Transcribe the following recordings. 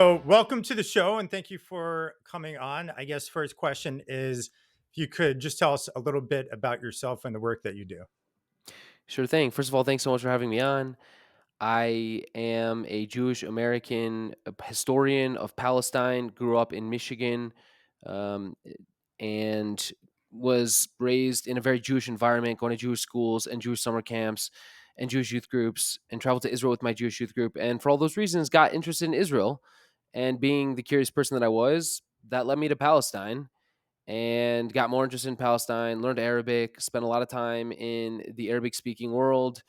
So, welcome to the show and thank you for coming on. I guess first question is if you could just tell us a little bit about yourself and the work that you do. Sure thing. First of all, thanks so much for having me on. I am a Jewish American historian of Palestine, grew up in Michigan, um, and was raised in a very Jewish environment, going to Jewish schools and Jewish summer camps and Jewish youth groups, and traveled to Israel with my Jewish youth group. And for all those reasons, got interested in Israel. And being the curious person that I was, that led me to Palestine and got more interested in Palestine, learned Arabic, spent a lot of time in the Arabic speaking world,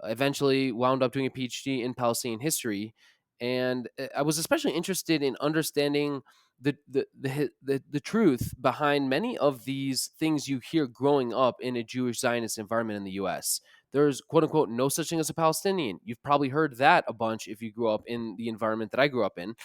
eventually wound up doing a PhD in Palestinian history. And I was especially interested in understanding the truth behind many of these things you hear growing up in a Jewish Zionist environment in the US. There's quote unquote no such thing as a Palestinian. You've probably heard that a bunch if you grew up in the environment that I grew up in.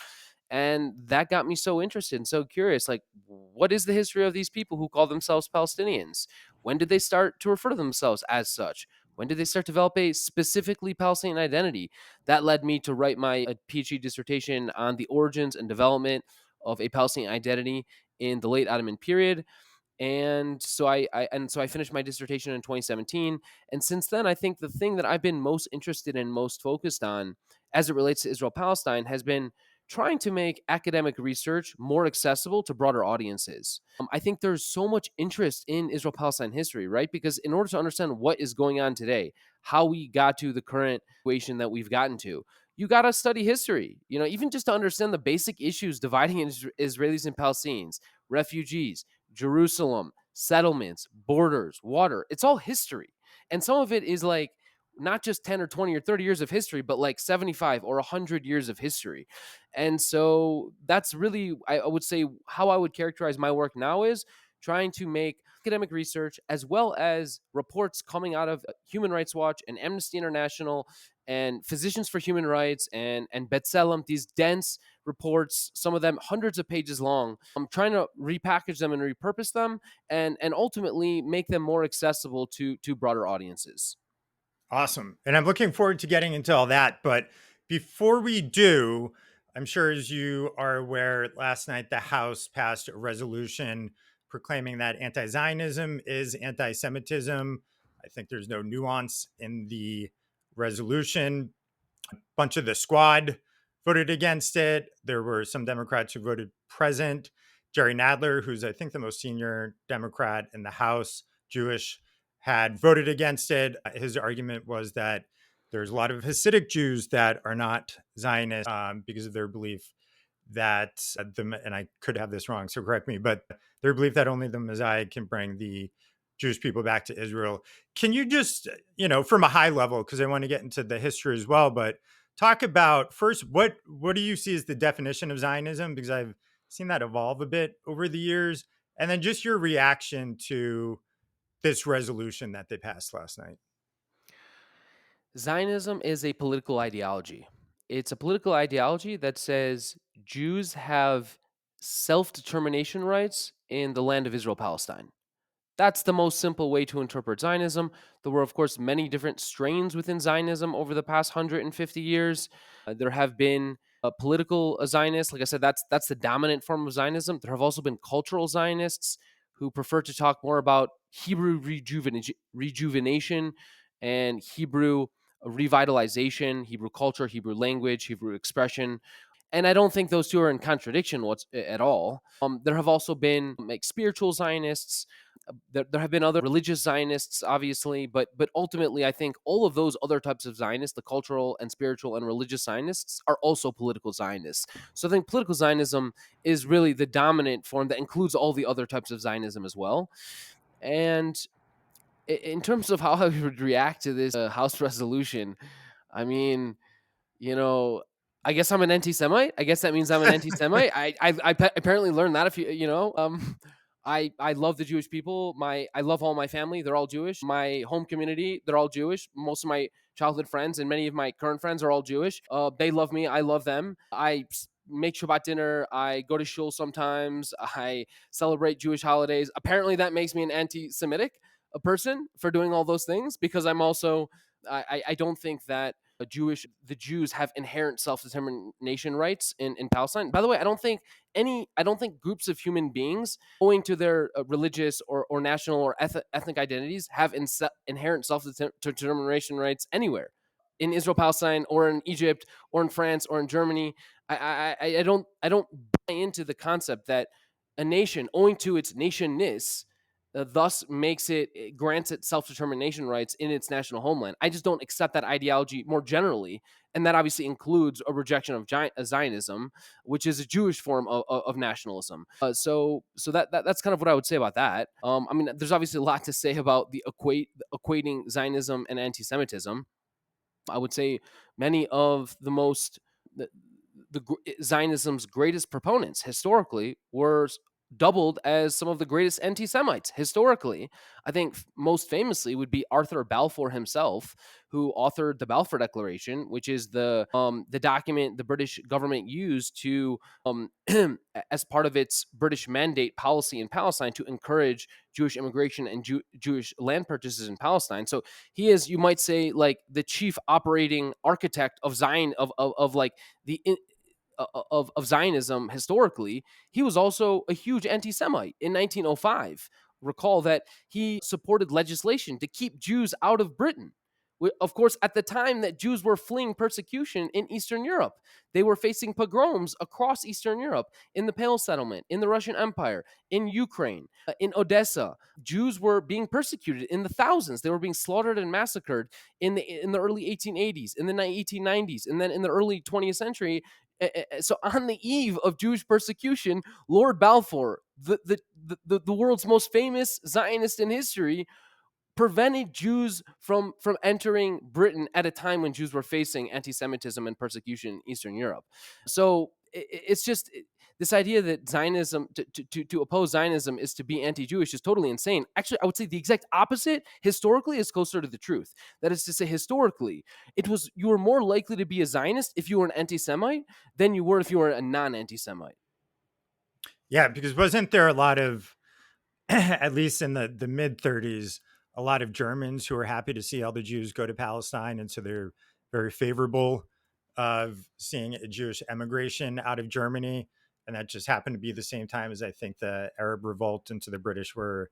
And that got me so interested and so curious. Like, what is the history of these people who call themselves Palestinians? When did they start to refer to themselves as such? When did they start to develop a specifically Palestinian identity? That led me to write my PhD dissertation on the origins and development of a Palestinian identity in the late Ottoman period. And so I finished my dissertation in 2017. And since then, I think the thing that I've been most interested in, most focused on as it relates to Israel Palestine has been trying to make academic research more accessible to broader audiences. I think there's so much interest in Israel Palestine history, right? Because in order to understand what is going on today, how we got to the current situation that we've gotten to, you got to study history, even just to understand the basic issues dividing Israelis and Palestinians, refugees, Jerusalem, settlements, borders, water. It's all history. And some of it is like not just 10 or 20 or 30 years of history, but like 75 or 100 years of history. And so that's really, I would say, how I would characterize my work now is trying to make academic research as well as reports coming out of Human Rights Watch and Amnesty International and Physicians for Human Rights and B'Tselem, these dense reports, some of them hundreds of pages long. I'm trying to repackage them and repurpose them and ultimately make them more accessible to broader audiences. Awesome. And I'm looking forward to getting into all that. But before we do, I'm sure as you are aware, last night the House passed a resolution proclaiming that anti Zionism is anti Semitism. I think there's no nuance in the resolution. Bunch of the squad voted against it. There were some Democrats who voted present. Jerry Nadler, who's I think the most senior Democrat in the House, Jewish, had voted against it. His argument was that there's a lot of Hasidic Jews that are not Zionist because of their belief that and I could have this wrong, so correct me, but their belief that only the Messiah can bring the Jewish people back to Israel. Can you just, from a high level, because I want to get into the history as well, but talk about first what do you see as the definition of Zionism? Because I've seen that evolve a bit over the years, and then just your reaction to this resolution that they passed last night. Zionism is a political ideology. It's a political ideology that says Jews have self determination rights in the land of Israel Palestine. That's the most simple way to interpret Zionism. There were, of course, many different strains within Zionism over the past 150 years. There have been political Zionists. Like I said, that's the dominant form of Zionism. There have also been cultural Zionists who prefer to talk more about Hebrew rejuvenation and Hebrew revitalization, Hebrew culture, Hebrew language, Hebrew expression. And I don't think those two are in contradiction at all. There have also been like spiritual Zionists. There have been other religious Zionists, obviously, but ultimately, I think all of those other types of Zionists, the cultural and spiritual and religious Zionists, are also political Zionists. So I think political Zionism is really the dominant form that includes all the other types of Zionism as well. And in terms of how I would react to this House resolution, I mean, you know, I guess I'm an anti-Semite. I guess that means I'm an anti-Semite. Apparently learned that I love the Jewish people. I love all my family. They're all Jewish. My home community, they're all Jewish. Most of my childhood friends and many of my current friends are all Jewish. They love me. I love them. Make Shabbat dinner. I go to shul sometimes. I celebrate Jewish holidays. Apparently, that makes me an anti-Semitic a person for doing all those things because I'm also I don't think that the Jews have inherent self determination rights in Palestine. By the way, I don't think groups of human beings, owing to their religious or national or ethnic identities, have inherent self determination rights anywhere in Israel, Palestine, or in Egypt, or in France, or in Germany. I don't buy into the concept that a nation, owing to its nationness, thus it grants it self determination rights in its national homeland. I just don't accept that ideology more generally, and that obviously includes a rejection of Zionism, which is a Jewish form of nationalism. So that's kind of what I would say about that. I mean, there's obviously a lot to say about the equating Zionism and anti-Semitism. I would say many of the, the Zionism's greatest proponents historically were doubled as some of the greatest anti-Semites historically. I think most famously would be Arthur Balfour himself, who authored the Balfour Declaration, which is the document the British government used to as part of its British mandate policy in Palestine to encourage Jewish immigration and Jewish land purchases in Palestine. So he is, you might say, like the chief operating architect of Zion of like the of Zionism historically. He was also a huge anti-Semite in 1905. Recall that he supported legislation to keep Jews out of Britain. Of course, at the time that Jews were fleeing persecution in Eastern Europe, they were facing pogroms across Eastern Europe, in the Pale Settlement, in the Russian Empire, in Ukraine, in Odessa. Jews were being persecuted in the thousands. They were being slaughtered and massacred in the early 1880s, in the 1890s, and then in the early 20th century. So on the eve of Jewish persecution, Lord Balfour, the world's most famous Zionist in history, prevented Jews from entering Britain at a time when Jews were facing anti-Semitism and persecution in Eastern Europe. So it's just this idea that Zionism to oppose Zionism is to be anti-Jewish is totally insane. Actually, I would say the exact opposite historically is closer to the truth. That is to say, historically, you were more likely to be a Zionist if you were an anti-Semite than you were if you were a non-anti-Semite. Yeah, because wasn't there a lot of, at least in the mid 30s, a lot of Germans who were happy to see all the Jews go to Palestine, and so they're very favorable of seeing a Jewish emigration out of Germany, and that just happened to be the same time as I think the Arab revolt into the British were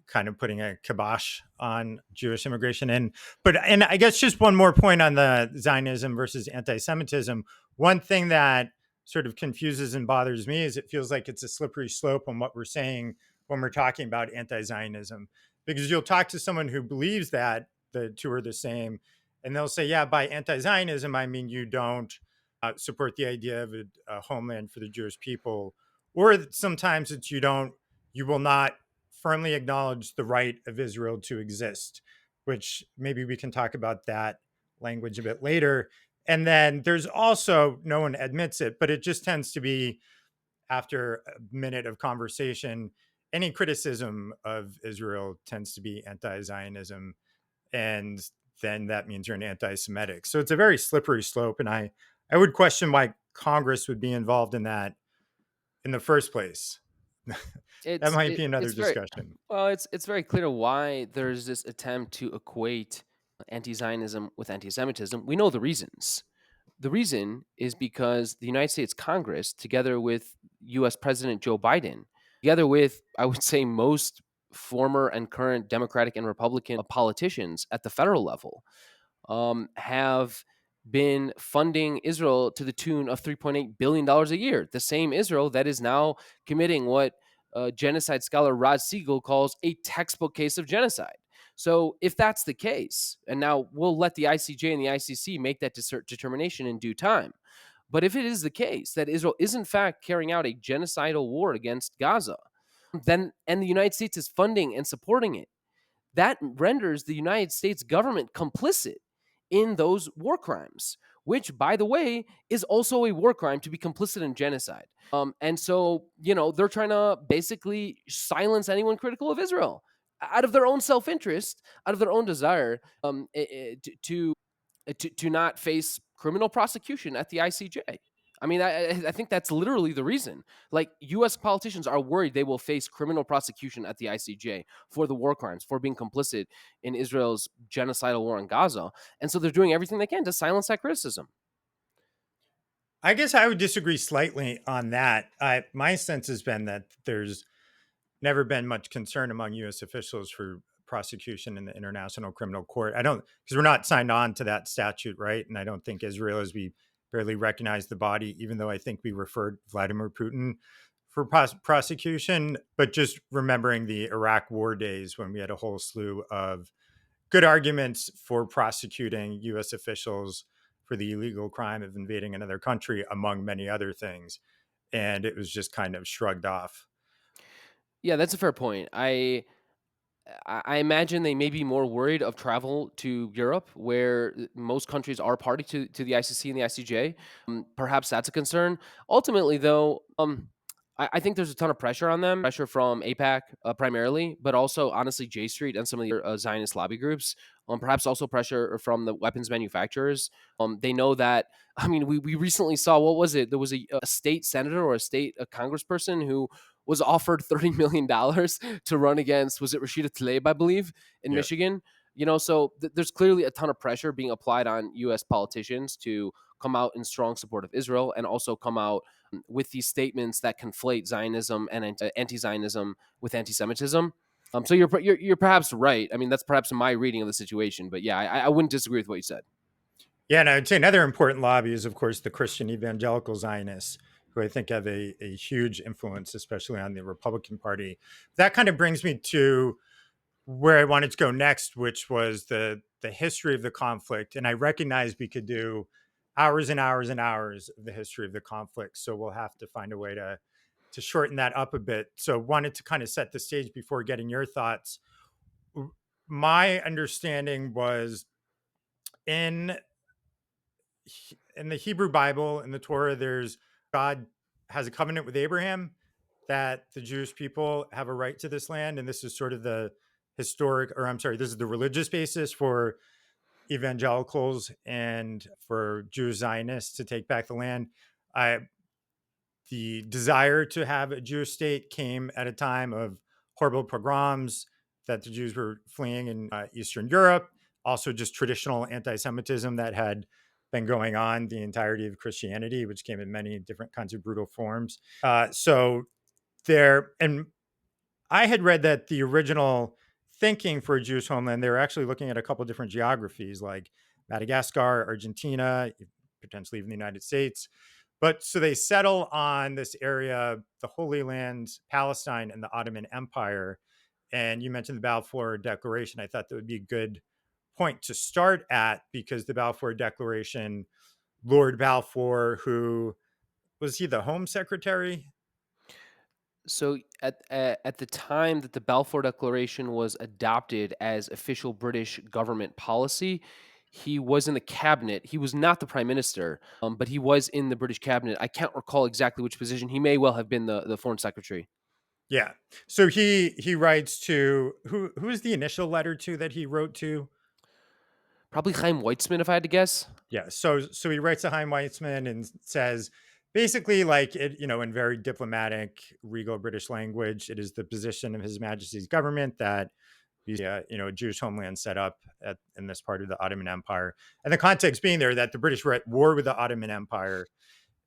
kind of putting a kibosh on Jewish immigration. And I guess just one more point on the Zionism versus anti-Semitism. One thing that sort of confuses and bothers me is it feels like it's a slippery slope on what we're saying when we're talking about anti-Zionism, because you'll talk to someone who believes that the two are the same, and they'll say, "Yeah, by anti-Zionism, I mean you don't support the idea of a homeland for the Jewish people," or sometimes it's you will not firmly acknowledge the right of Israel to exist, which maybe we can talk about that language a bit later. And then there's also, no one admits it, but it just tends to be after a minute of conversation, any criticism of Israel tends to be anti Zionism. And then that means you're an anti Semitic. So it's a very slippery slope. And I would question why Congress would be involved in that in the first place. That might be another It's very discussion. well. It's very clear why there's this attempt to equate anti-Zionism with anti-Semitism. We know the reasons. The reason is because the United States Congress, together with U.S. President Joe Biden, together with, I would say, most former and current Democratic and Republican politicians at the federal level, have been funding Israel to the tune of $3.8 billion a year. The same Israel that is now committing what genocide scholar Rod Siegel calls a textbook case of genocide. So, if that's the case, and now we'll let the ICJ and the ICC make that determination in due time. But if it is the case that Israel is in fact carrying out a genocidal war against Gaza, then and the United States is funding and supporting it, that renders the United States government complicit in those war crimes, which, by the way, is also a war crime to be complicit in genocide. And so, they're trying to basically silence anyone critical of Israel out of their own self interest, out of their own desire to not face criminal prosecution at the ICJ. I mean, I think that's literally the reason. Like, U.S. politicians are worried they will face criminal prosecution at the ICJ for the war crimes, for being complicit in Israel's genocidal war in Gaza, and so they're doing everything they can to silence that criticism. I guess I would disagree slightly on that. My sense has been that there's never been much concern among U.S. officials for prosecution in the International Criminal Court. I don't, because we're not signed on to that statute, right? And I don't think Israel, as we barely recognize the body, even though I think we referred Vladimir Putin for prosecution. But just remembering the Iraq war days when we had a whole slew of good arguments for prosecuting U.S. officials for the illegal crime of invading another country, among many other things. And it was just kind of shrugged off. Yeah, that's a fair point. I imagine they may be more worried of travel to Europe, where most countries are party to the ICC and the ICJ. Perhaps that's a concern. Ultimately, though, I think there's a ton of pressure on them, pressure from APAC primarily, but also honestly J Street and some of the Zionist lobby groups. Perhaps also pressure from the weapons manufacturers. They know that. I mean, we recently saw, what was it? There was a state senator or a congressperson who was offered $30 million to run against, was it Rashida Tlaib, I believe, in Yeah. Michigan. So there's clearly a ton of pressure being applied on U.S. politicians to come out in strong support of Israel, and also come out with these statements that conflate Zionism and anti-Zionism with anti-Semitism. So you're perhaps right. I mean, that's perhaps my reading of the situation, but yeah, I wouldn't disagree with what you said. Yeah, and I would say another important lobby is, of course, the Christian evangelical Zionists, who I think have a huge influence, especially on the Republican Party. That kind of brings me to where I wanted to go next, which was the history of the conflict. And I recognize we could do hours and hours and hours of the history of the conflict, so we'll have to find a way to shorten that up a bit. So wanted to kind of set the stage before getting your thoughts. My understanding was in in the Hebrew Bible, in the Torah, there's God has a covenant with Abraham that the Jewish people have a right to this land. And this is sort of the historic, or I'm sorry, this is the religious basis for evangelicals and for Jewish Zionists to take back the land. I, the desire to have a Jewish state came at a time of horrible pogroms that the Jews were fleeing in Eastern Europe, also just traditional anti Semitism that had been going on the entirety of Christianity, which came in many different kinds of brutal forms. So there, and I had read that the original thinking for a Jewish homeland, they were actually looking at a couple different geographies like Madagascar, Argentina, potentially even the United States. But so they settle on this area, the Holy Land, Palestine, and the Ottoman Empire. And you mentioned the Balfour Declaration. I thought that would be a good point to start at, because the Balfour Declaration, Lord Balfour, who was he the Home Secretary? So at the time that the Balfour Declaration was adopted as official British government policy, he was in the cabinet. He was not the prime minister, but he was in the British cabinet. I can't recall exactly which position. He may well have been the foreign secretary. Yeah. So he writes to who is the initial letter to that he wrote to? Probably Chaim Weitzman, if I had to guess. Yeah. So he writes to Chaim Weizmann and says basically, like, it, in very diplomatic, regal British language, it is the position of His Majesty's government that a Jewish homeland set up in this part of the Ottoman Empire, and the context being there that the British were at war with the Ottoman Empire,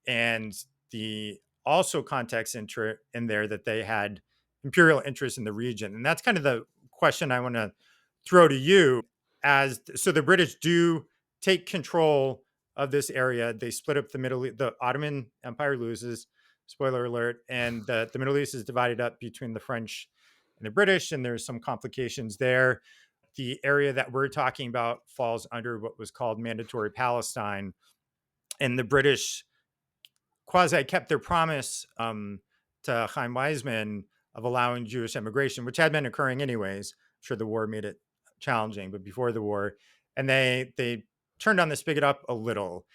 and the also context in there that they had imperial interests in the region. And that's kind of the question I want to throw to you. As so the British do take control of this area. They split up the Middle East. The Ottoman Empire loses, spoiler alert, and the Middle East is divided up between the French and the British, and there's some complications there. The area that we're talking about falls under what was called Mandatory Palestine, and the British quasi kept their promise to Chaim Weizmann of allowing Jewish immigration, which had been occurring anyways. I'm sure the war made it challenging, but before the war, and they turned on the spigot up a little.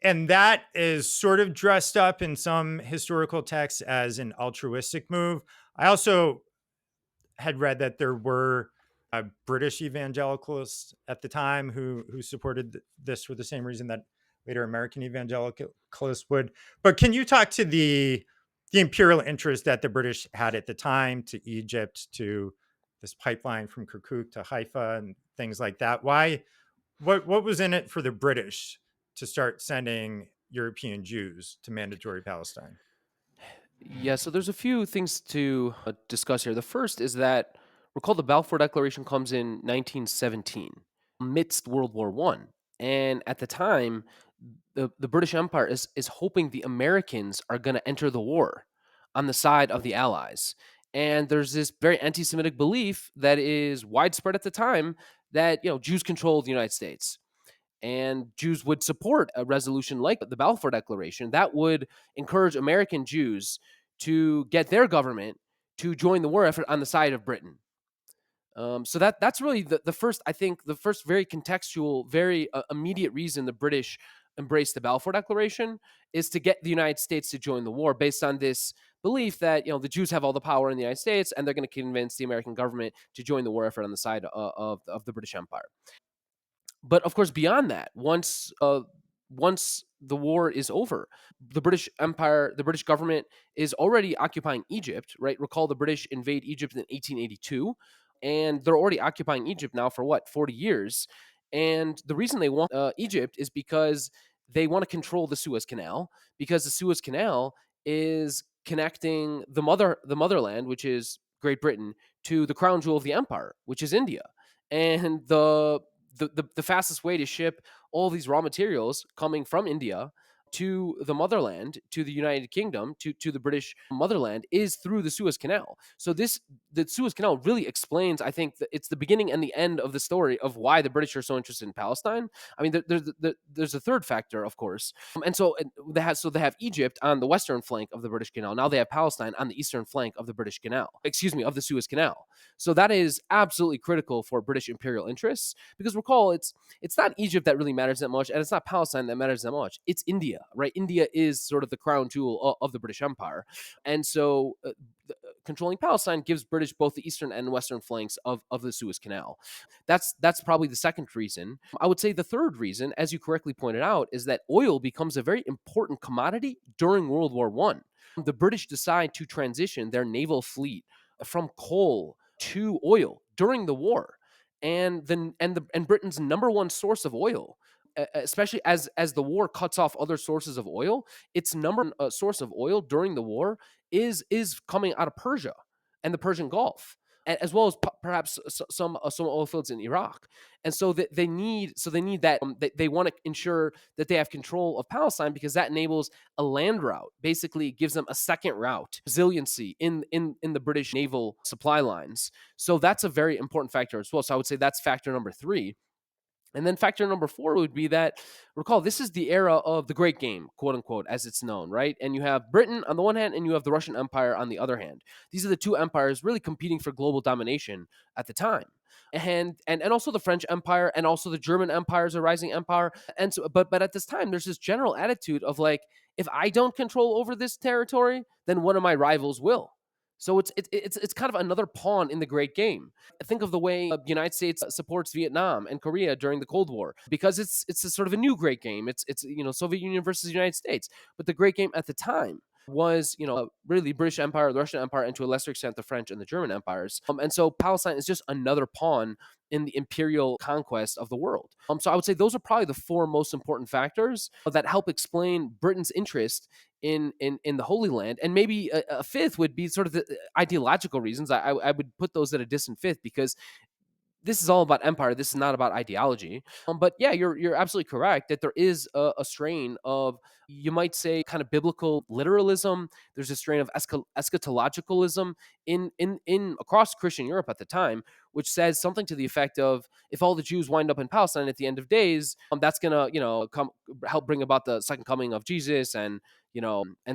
And that is sort of dressed up in some historical texts as an altruistic move. I also had read that there were British evangelicalists at the time who supported this for the same reason that later American evangelicalists would. But can you talk to the imperial interest that the British had at the time, to Egypt, to this pipeline from Kirkuk to Haifa and things like that? Why what was in it for the British to start sending European Jews to mandatory Palestine? Yeah, so there's a few things to discuss here. The first is that recall the Balfour Declaration comes in 1917, amidst World War One, and at the time, the British Empire is hoping the Americans are going to enter the war on the side of the Allies. And there's this very anti-Semitic belief that is widespread at the time that Jews control the United States, and Jews would support a resolution like the Balfour Declaration that would encourage American Jews to get their government to join the war effort on the side of Britain. So that's really the first, I think, the first very contextual, very immediate reason the British embraced the Balfour Declaration is to get the United States to join the war, based on this belief that the Jews have all the power in the United States, and they're going to convince the American government to join the war effort on the side of the British Empire. But of course, beyond that, once the war is over, the British Empire, the British government is already occupying Egypt. Right? Recall the British invade Egypt in 1882, and they're already occupying Egypt now for what, 40 years. And the reason they want Egypt is because they want to control the Suez Canal, because the Suez Canal is connecting the motherland, which is Great Britain, to the crown jewel of the empire, which is India. And the fastest way to ship all these raw materials coming from India to the motherland, to the United Kingdom, to the British motherland, is through the Suez Canal. So the Suez Canal really explains, I think, that it's the beginning and the end of the story of why the British are so interested in Palestine. I mean, there's a third factor, of course, and they have Egypt on the western flank of the British Canal. Now they have Palestine on the eastern flank of the British Canal. Excuse me, of the Suez Canal. So that is absolutely critical for British imperial interests, because recall, it's not Egypt that really matters that much, and it's not Palestine that matters that much. It's India, right? India is sort of the crown jewel of the British Empire, and so controlling Palestine gives British both the eastern and western flanks of the Suez Canal. That's probably the second reason. I would say the third reason, as you correctly pointed out, is that oil becomes a very important commodity during World War One. The British decide to transition their naval fleet from coal to oil during the war, and Britain's number one source of oil, especially as the war cuts off other sources of oil, its number one source of oil during the war is coming out of Persia and the Persian Gulf, as well as perhaps some oil fields in Iraq. And so they need that. They want to ensure that they have control of Palestine, because that enables a land route. Basically, gives them a second route, resiliency in the British naval supply lines. So that's a very important factor as well. So I would say that's factor number three. And then factor number four would be that, recall, this is the era of the Great Game, quote unquote, as it's known, right? And you have Britain on the one hand, and you have the Russian Empire on the other hand. These are the two empires really competing for global domination at the time. And also the French Empire, and also the German Empire is a rising empire. And so, but at this time, there's this general attitude of like, if I don't control over this territory, then one of my rivals will. So it's kind of another pawn in the Great Game. Think of the way the United States supports Vietnam and Korea during the Cold War, because it's a sort of a new Great Game. It's Soviet Union versus the United States, but the Great Game at the time was really British Empire, the Russian Empire, and to a lesser extent the French and the German empires. And so Palestine is just another pawn in the imperial conquest of the world. So I would say those are probably the four most important factors that help explain Britain's interest in the Holy Land. And maybe a fifth would be sort of the ideological reasons. I would put those at a distant fifth, because this is all about empire. This is not about ideology. But yeah, you're absolutely correct that there is a strain of, you might say, kind of biblical literalism. There's a strain of eschatologicalism in across Christian Europe at the time, which says something to the effect of, if all the Jews wind up in Palestine at the end of days, that's gonna come help bring about the second coming of Jesus. And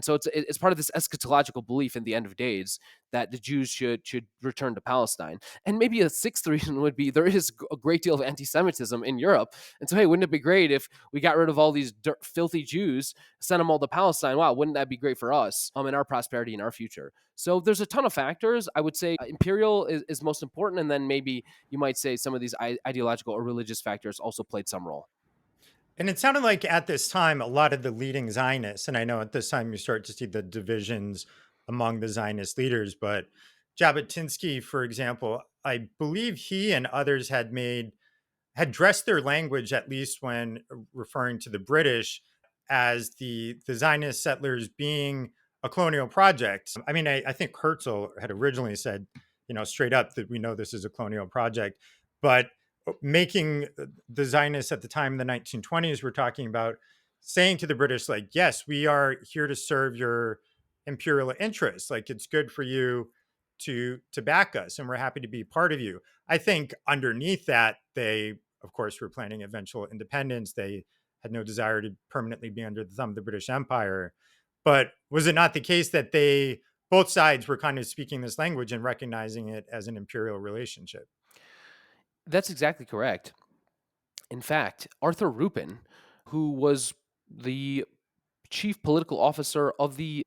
so it's part of this eschatological belief in the end of days that the Jews should return to Palestine. And maybe a sixth reason would be there is a great deal of anti-Semitism in Europe. And so, hey, wouldn't it be great if we got rid of all these filthy Jews, sent them all to Palestine? Wow, wouldn't that be great for us and our prosperity and our future? So there's a ton of factors. I would say imperial is most important. And then maybe you might say some of these ideological or religious factors also played some role. And it sounded like at this time, a lot of the leading Zionists, and I know at this time you start to see the divisions among the Zionist leaders, but Jabotinsky, for example, I believe he and others had dressed their language, at least when referring to the British, as the Zionist settlers being a colonial project. I mean, I think Herzl had originally said, straight up that we know this is a colonial project, but making the Zionists at the time in the 1920s were talking about saying to the British, like, yes, we are here to serve your imperial interests. Like, it's good for you to back us, and we're happy to be part of you. I think underneath that, they, of course, were planning eventual independence. They had no desire to permanently be under the thumb of the British Empire. But was it not the case that both sides were kind of speaking this language and recognizing it as an imperial relationship? That's exactly correct. In fact, Arthur Rupin, who was the chief political officer of the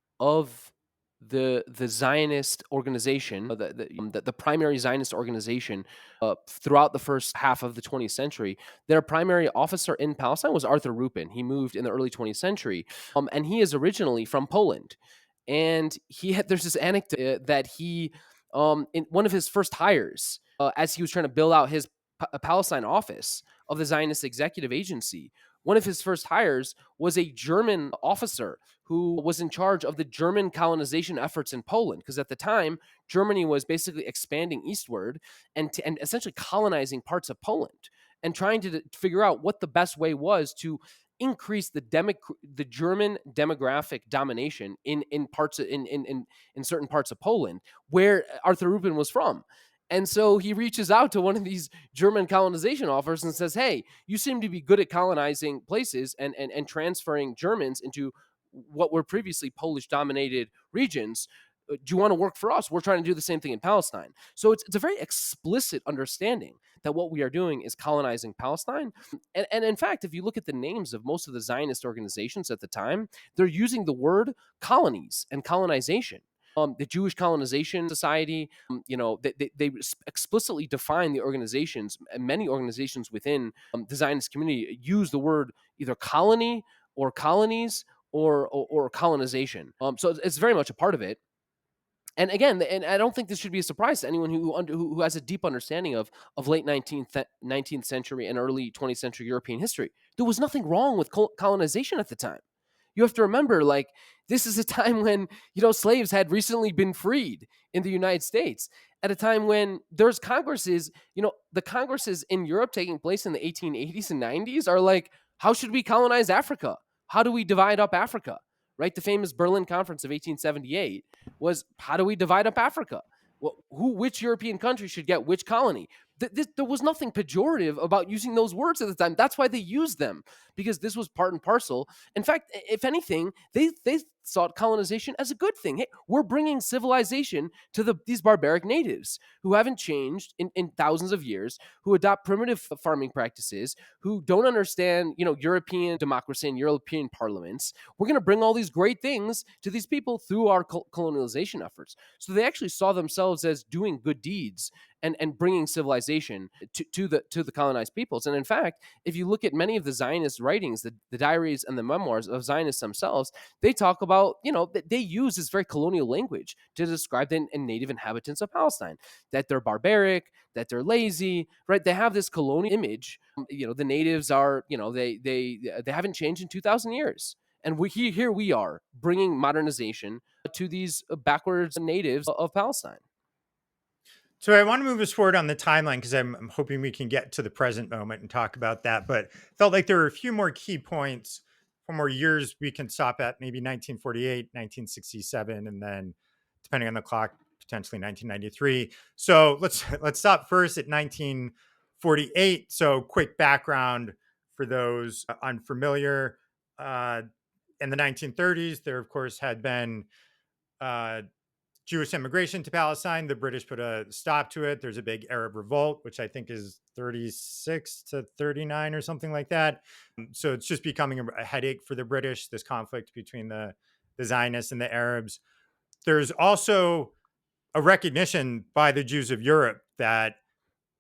Zionist organization, the primary Zionist organization throughout the first half of the 20th century. Their primary officer in Palestine was Arthur Rupin. He moved in the early 20th century, and he is originally from Poland. And there's this anecdote that in one of his first hires, as he was trying to build out his Palestine office of the Zionist Executive Agency, one of his first hires was a German officer who was in charge of the German colonization efforts in Poland. Because at the time, Germany was basically expanding eastward and essentially colonizing parts of Poland and trying to figure out what the best way was to increase the German demographic domination in certain parts of Poland where Arthur Rupin was from. And so he reaches out to one of these German colonization offers and says, "Hey, you seem to be good at colonizing places and transferring Germans into what were previously Polish dominated regions. Do you want to work for us? We're trying to do the same thing in Palestine." So it's a very explicit understanding that what we are doing is colonizing Palestine. And in fact, if you look at the names of most of the Zionist organizations at the time, they're using the word colonies and colonization. The Jewish Colonization Society, they explicitly define the organizations, and many organizations within the Zionist community use the word either colony or colonies or colonization. So it's very much a part of it. And again, and I don't think this should be a surprise to anyone who has a deep understanding of late 19th century and early 20th century European history. There was nothing wrong with colonization at the time. You have to remember, like, this is a time when, slaves had recently been freed in the United States, at a time when there's congresses, the congresses in Europe taking place in the 1880s and 90s are like, how should we colonize Africa? How do we divide up Africa? Right? The famous Berlin Conference of 1878 was, how do we divide up Africa? Which European country should get which colony? There was nothing pejorative about using those words at the time. That's why they used them, because this was part and parcel. In fact, if anything, they sought colonization as a good thing. Hey, we're bringing civilization to these barbaric natives who haven't changed in thousands of years, who adopt primitive farming practices, who don't understand, European democracy and European parliaments. We're going to bring all these great things to these people through our colonialization efforts. So they actually saw themselves as doing good deeds and bringing civilization to the colonized peoples. And in fact, if you look at many of the Zionist writings, the diaries and the memoirs of Zionists themselves, they talk about, they use this very colonial language to describe the native inhabitants of Palestine, that they're barbaric, that they're lazy, right? They have this colonial image. The natives are, they haven't changed in 2,000 years. And here we are bringing modernization to these backwards natives of Palestine. So I want to move us forward on the timeline because I'm hoping we can get to the present moment and talk about that. But felt like there were a few more key points for more years we can stop at, maybe 1948, 1967, and then depending on the clock, potentially 1993. So let's stop first at 1948. So quick background for those unfamiliar. In the 1930s, there of course had been uh, Jewish immigration to Palestine. The British put a stop to it. There's a big Arab revolt, which I think is 36 to 39 or something like that. So it's just becoming a headache for the British, this conflict between the Zionists and the Arabs. There's also a recognition by the Jews of Europe that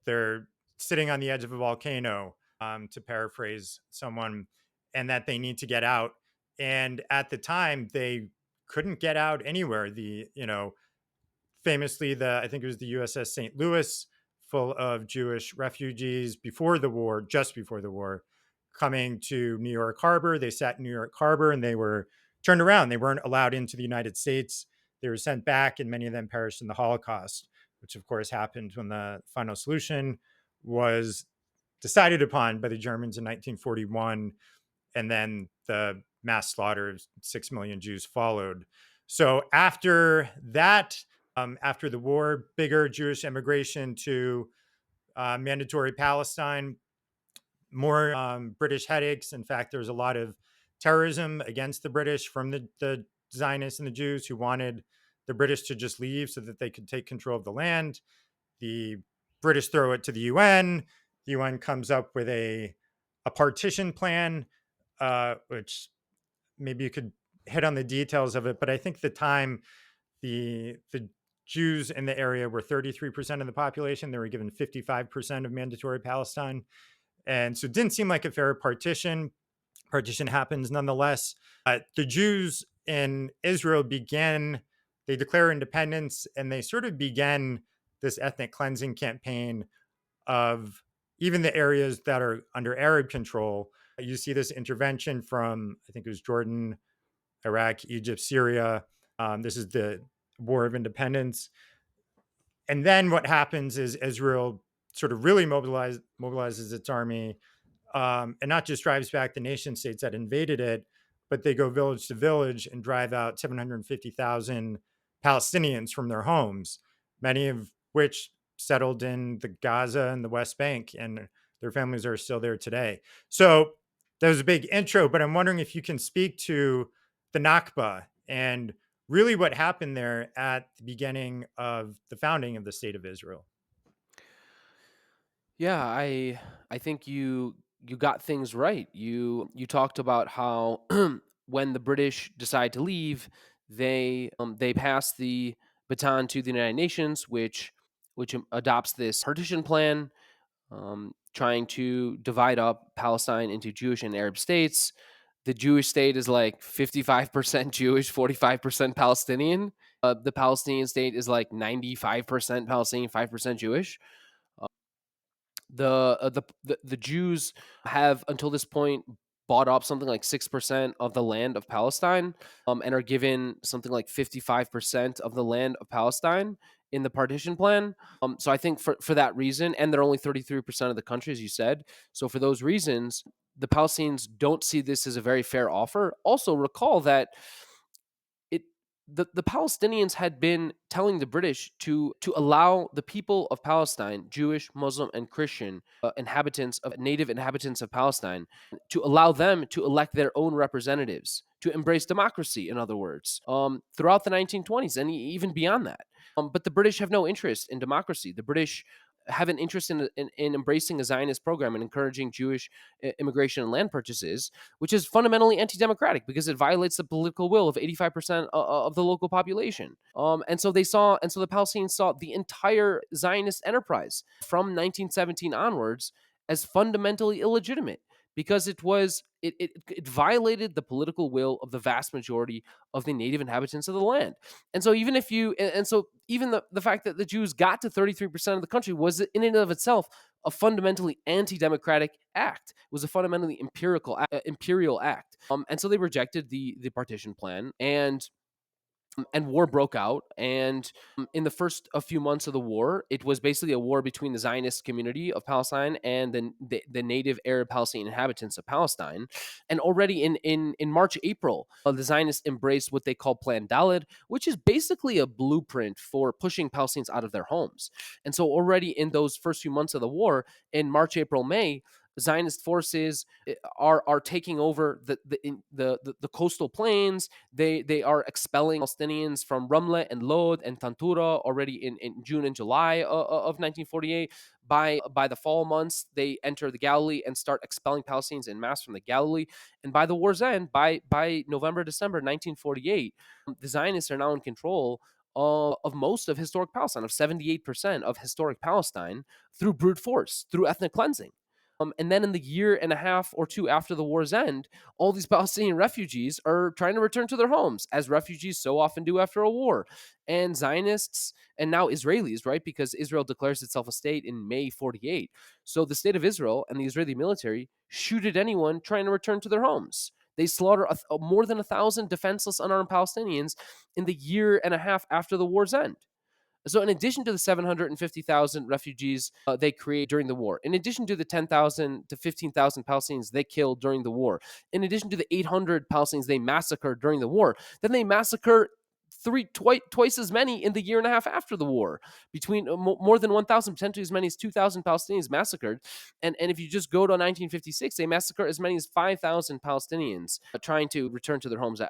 they're sitting on the edge of a volcano, to paraphrase someone. and that they need to get out. And at the time, they couldn't get out anywhere. Famously, I think it was the USS St. Louis, full of Jewish refugees before the war, just before the war, coming to New York Harbor. They sat in New York Harbor and they were turned around. They weren't allowed into the United States. They were sent back, and many of them perished in the Holocaust, which of course happened when the final solution was decided upon by the Germans in 1941, and then the mass slaughter of 6 million Jews followed. So after that, after the war, bigger Jewish immigration to mandatory Palestine, more British headaches. In fact, there was a lot of terrorism against the British from the Zionists and the Jews who wanted the British to just leave so that they could take control of the land. The British throw it to the UN. The UN comes up with a partition plan, which maybe you could hit on the details of it. But I think at the time, the Jews in the area were 33% of the population. They were given 55% of mandatory Palestine. And so it didn't seem like a fair partition. Partition happens nonetheless. The Jews in Israel they declare independence, and they sort of began this ethnic cleansing campaign of even the areas that are under Arab control. You see this intervention from, I think it was Jordan, Iraq, Egypt, Syria. This is the War of Independence. And then what happens is Israel sort of really mobilizes its army, and not just drives back the nation states that invaded it, but they go village to village and drive out 750,000 Palestinians from their homes, many of which settled in the Gaza and the West Bank, and their families are still there today. So that was a big intro, but I'm wondering if you can speak to the Nakba and really what happened there at the beginning of the founding of the state of Israel. Yeah, I think you got things right. You talked about how when the British decide to leave, they pass the baton to the United Nations, which adopts this partition plan, trying to divide up Palestine into Jewish and Arab states. The Jewish state is like 55% Jewish, 45% Palestinian. The Palestinian state is like 95% Palestinian, 5% Jewish. The Jews have until this point bought up something like 6% of the land of Palestine, and are given something like 55% of the land of Palestine in the partition plan. So I think for that reason, and they're only 33% of the country, as you said. So for those reasons, the Palestinians don't see this as a very fair offer. Also, recall that it the Palestinians had been telling the British to allow the people of Palestine, Jewish, Muslim, and Christian native inhabitants of Palestine, to allow them to elect their own representatives, to embrace democracy, in other words, throughout the 1920s and even beyond that. But the British have no interest in democracy. The British have an interest in embracing a Zionist program and encouraging Jewish immigration and land purchases, which is fundamentally anti-democratic because it violates the political will of 85% of the local population. And so the Palestinians saw the entire Zionist enterprise from 1917 onwards as fundamentally illegitimate because it violated the political will of the vast majority of the native inhabitants of the land. And so even the fact that the Jews got to 33% of the country was in and of itself a fundamentally anti-democratic act. It was a fundamentally imperial act. And so they rejected the partition plan, and war broke out. And in the first a few months of the war, it was basically a war between the Zionist community of Palestine and the native Arab Palestinian inhabitants of Palestine. And already in March, April, the Zionists embraced what they call Plan Dalet, which is basically a blueprint for pushing Palestinians out of their homes. And so already in those first few months of the war, in March, April, May, Zionist forces are taking over the coastal plains. They are expelling Palestinians from Ramle and Lod and Tantura already in June and July of 1948. By the fall months, they enter the Galilee and start expelling Palestinians en masse from the Galilee. And by the war's end, by November, December 1948, the Zionists are now in control of most of historic Palestine, of 78% of historic Palestine, through brute force, through ethnic cleansing. And then in the year and a half or two after the war's end, all these Palestinian refugees are trying to return to their homes, as refugees so often do after a war. And Zionists and now Israelis, right? Because Israel declares itself a state in May 48. So the state of Israel and the Israeli military shoot at anyone trying to return to their homes. They slaughter more than 1,000 defenseless, unarmed Palestinians in the year and a half after the war's end. So, in addition to the 750,000 refugees they create during the war, in addition to the 10,000 to 15,000 Palestinians they killed during the war, in addition to the 800 Palestinians they massacred during the war, then they massacre twice as many in the year and a half after the war. Between more than 1,000, potentially as many as 2,000 Palestinians massacred. And if you just go to 1956, they massacre as many as 5,000 Palestinians trying to return to their homes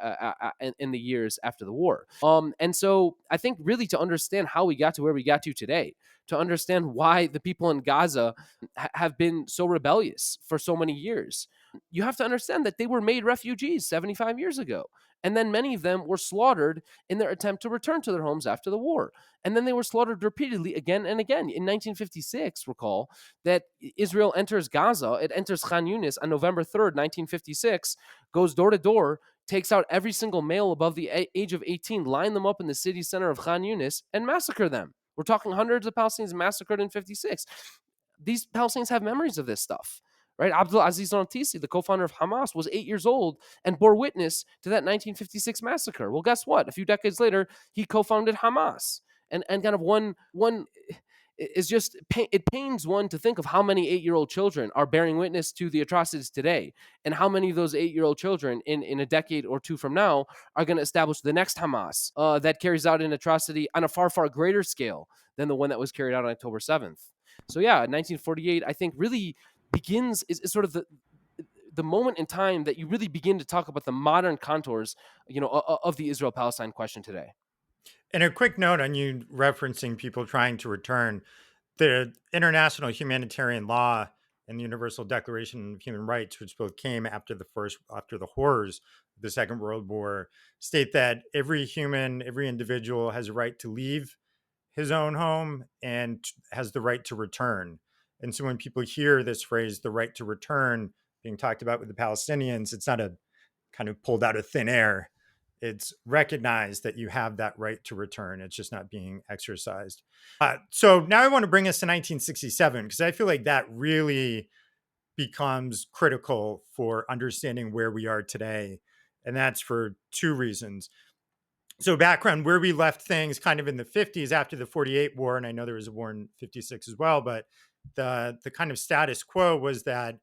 in the years after the war. And so I think really to understand how we got to where we got to today, to understand why the people in Gaza have been so rebellious for so many years, you have to understand that they were made refugees 75 years ago. And then many of them were slaughtered in their attempt to return to their homes after the war. And then they were slaughtered repeatedly again and again. In 1956, recall that Israel enters Gaza. It enters Khan Yunis on November 3rd, 1956, goes door to door, takes out every single male above the age of 18, line them up in the city center of Khan Yunis, and massacre them. We're talking hundreds of Palestinians massacred in 56. These Palestinians have memories of this stuff, right? Abdul Aziz al-Tisi, the co-founder of Hamas, was 8 years old and bore witness to that 1956 massacre. Well, guess what? A few decades later, he co-founded Hamas, and kind of one is just it pains one to think of how many 8-year-old children are bearing witness to the atrocities today, and how many of those 8-year-old children in a decade or two from now are going to establish the next Hamas that carries out an atrocity on a far greater scale than the one that was carried out on October 7th. So yeah, 1948, I think, really begins is sort of the moment in time that you really begin to talk about the modern contours, of the Israel-Palestine question today. And a quick note on you referencing people trying to return. The international humanitarian law and the Universal Declaration of Human Rights, which both came after the horrors of the Second World War, state that every individual has a right to leave his own home and has the right to return. And so when people hear this phrase, the right to return, being talked about with the Palestinians, it's not a kind of pulled out of thin air. It's recognized that you have that right to return. It's just not being exercised. So now I want to bring us to 1967, because I feel like that really becomes critical for understanding where we are today. And that's for two reasons. So background, where we left things kind of in the 50s after the 48 war, and I know there was a war in 56 as well, but the kind of status quo was that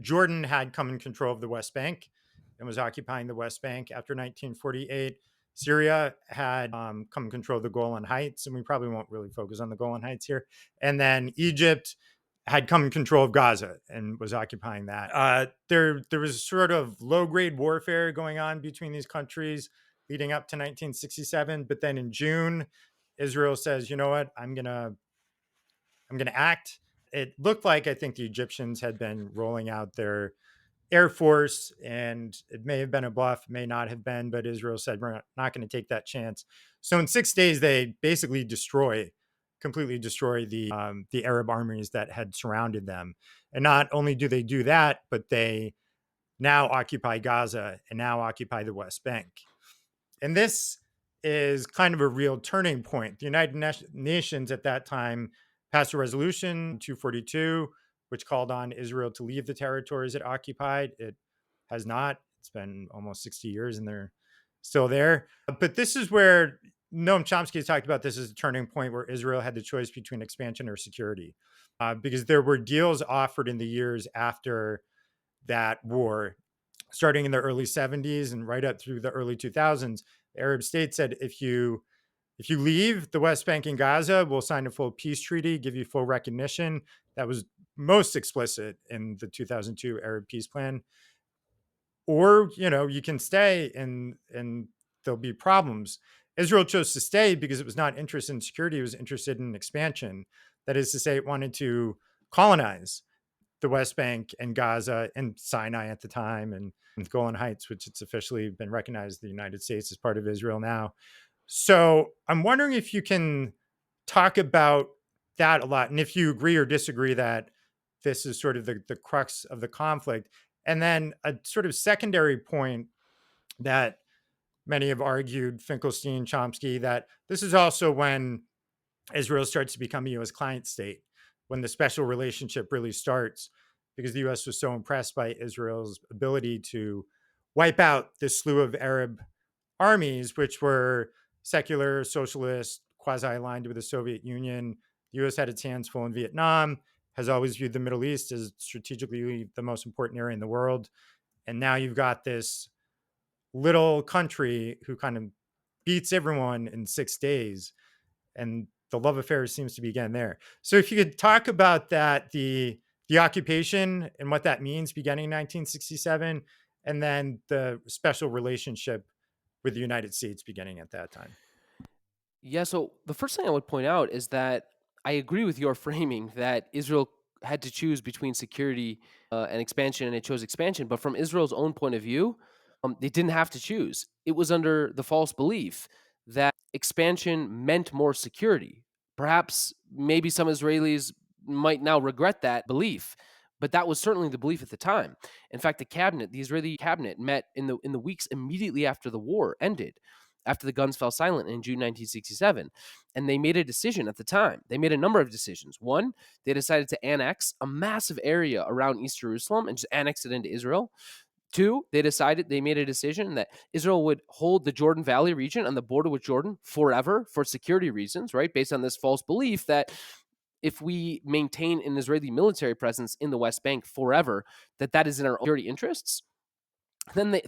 Jordan had come in control of the West Bank and was occupying the West Bank after 1948. Syria had come in control of the Golan Heights, and we probably won't really focus on the Golan Heights here. And then Egypt had come in control of Gaza and was occupying that. There was sort of low-grade warfare going on between these countries leading up to 1967. But then in June, Israel says, you know what, I'm gonna act. It looked like, I think, the Egyptians had been rolling out their Air Force, and it may have been a bluff, may not have been, but Israel said, we're not going to take that chance. So in 6 days, they basically completely destroy the Arab armies that had surrounded them. And not only do they do that, but they now occupy Gaza and now occupy the West Bank. And this is kind of a real turning point. The United Nations at that time passed a resolution 242, which called on Israel to leave the territories it occupied. It has not. It's been almost 60 years and they're still there. But this is where Noam Chomsky has talked about this as a turning point where Israel had the choice between expansion or security. Because there were deals offered in the years after that war, starting in the early 70s and right up through the early 2000s. The Arab states said, if you leave the West Bank and Gaza, we'll sign a full peace treaty, give you full recognition. That was most explicit in the 2002 Arab peace plan. Or, you can stay and there'll be problems. Israel chose to stay because it was not interested in security. It was interested in expansion. That is to say, it wanted to colonize the West Bank and Gaza and Sinai at the time, and the Golan Heights, which it's officially been recognized the United States as part of Israel now. So I'm wondering if you can talk about that a lot, and if you agree or disagree that this is sort of the crux of the conflict. And then a sort of secondary point that many have argued, Finkelstein, Chomsky, that this is also when Israel starts to become a US client state, when the special relationship really starts, because the US was so impressed by Israel's ability to wipe out this slew of Arab armies, which were secular, socialist, quasi aligned with the Soviet Union. The US had its hands full in Vietnam, has always viewed the Middle East as strategically the most important area in the world. And now you've got this little country who kind of beats everyone in 6 days. And the love affair seems to be again there. So if you could talk about that, the occupation and what that means beginning in 1967, and then the special relationship with the United States beginning at that time. Yeah, so the first thing I would point out is that I agree with your framing that Israel had to choose between security and expansion, and it chose expansion. But from Israel's own point of view, they didn't have to choose. It was under the false belief that expansion meant more security. Perhaps, maybe some Israelis might now regret that belief, but that was certainly the belief at the time. In fact, the Israeli cabinet, met in the weeks immediately after the war ended, after the guns fell silent in June 1967. And they made a decision at the time. They made a number of decisions. One, they decided to annex a massive area around East Jerusalem and just annex it into Israel. Two, they made a decision that Israel would hold the Jordan Valley region on the border with Jordan forever for security reasons, right? Based on this false belief that if we maintain an Israeli military presence in the West Bank forever, that is in our security interests. Then they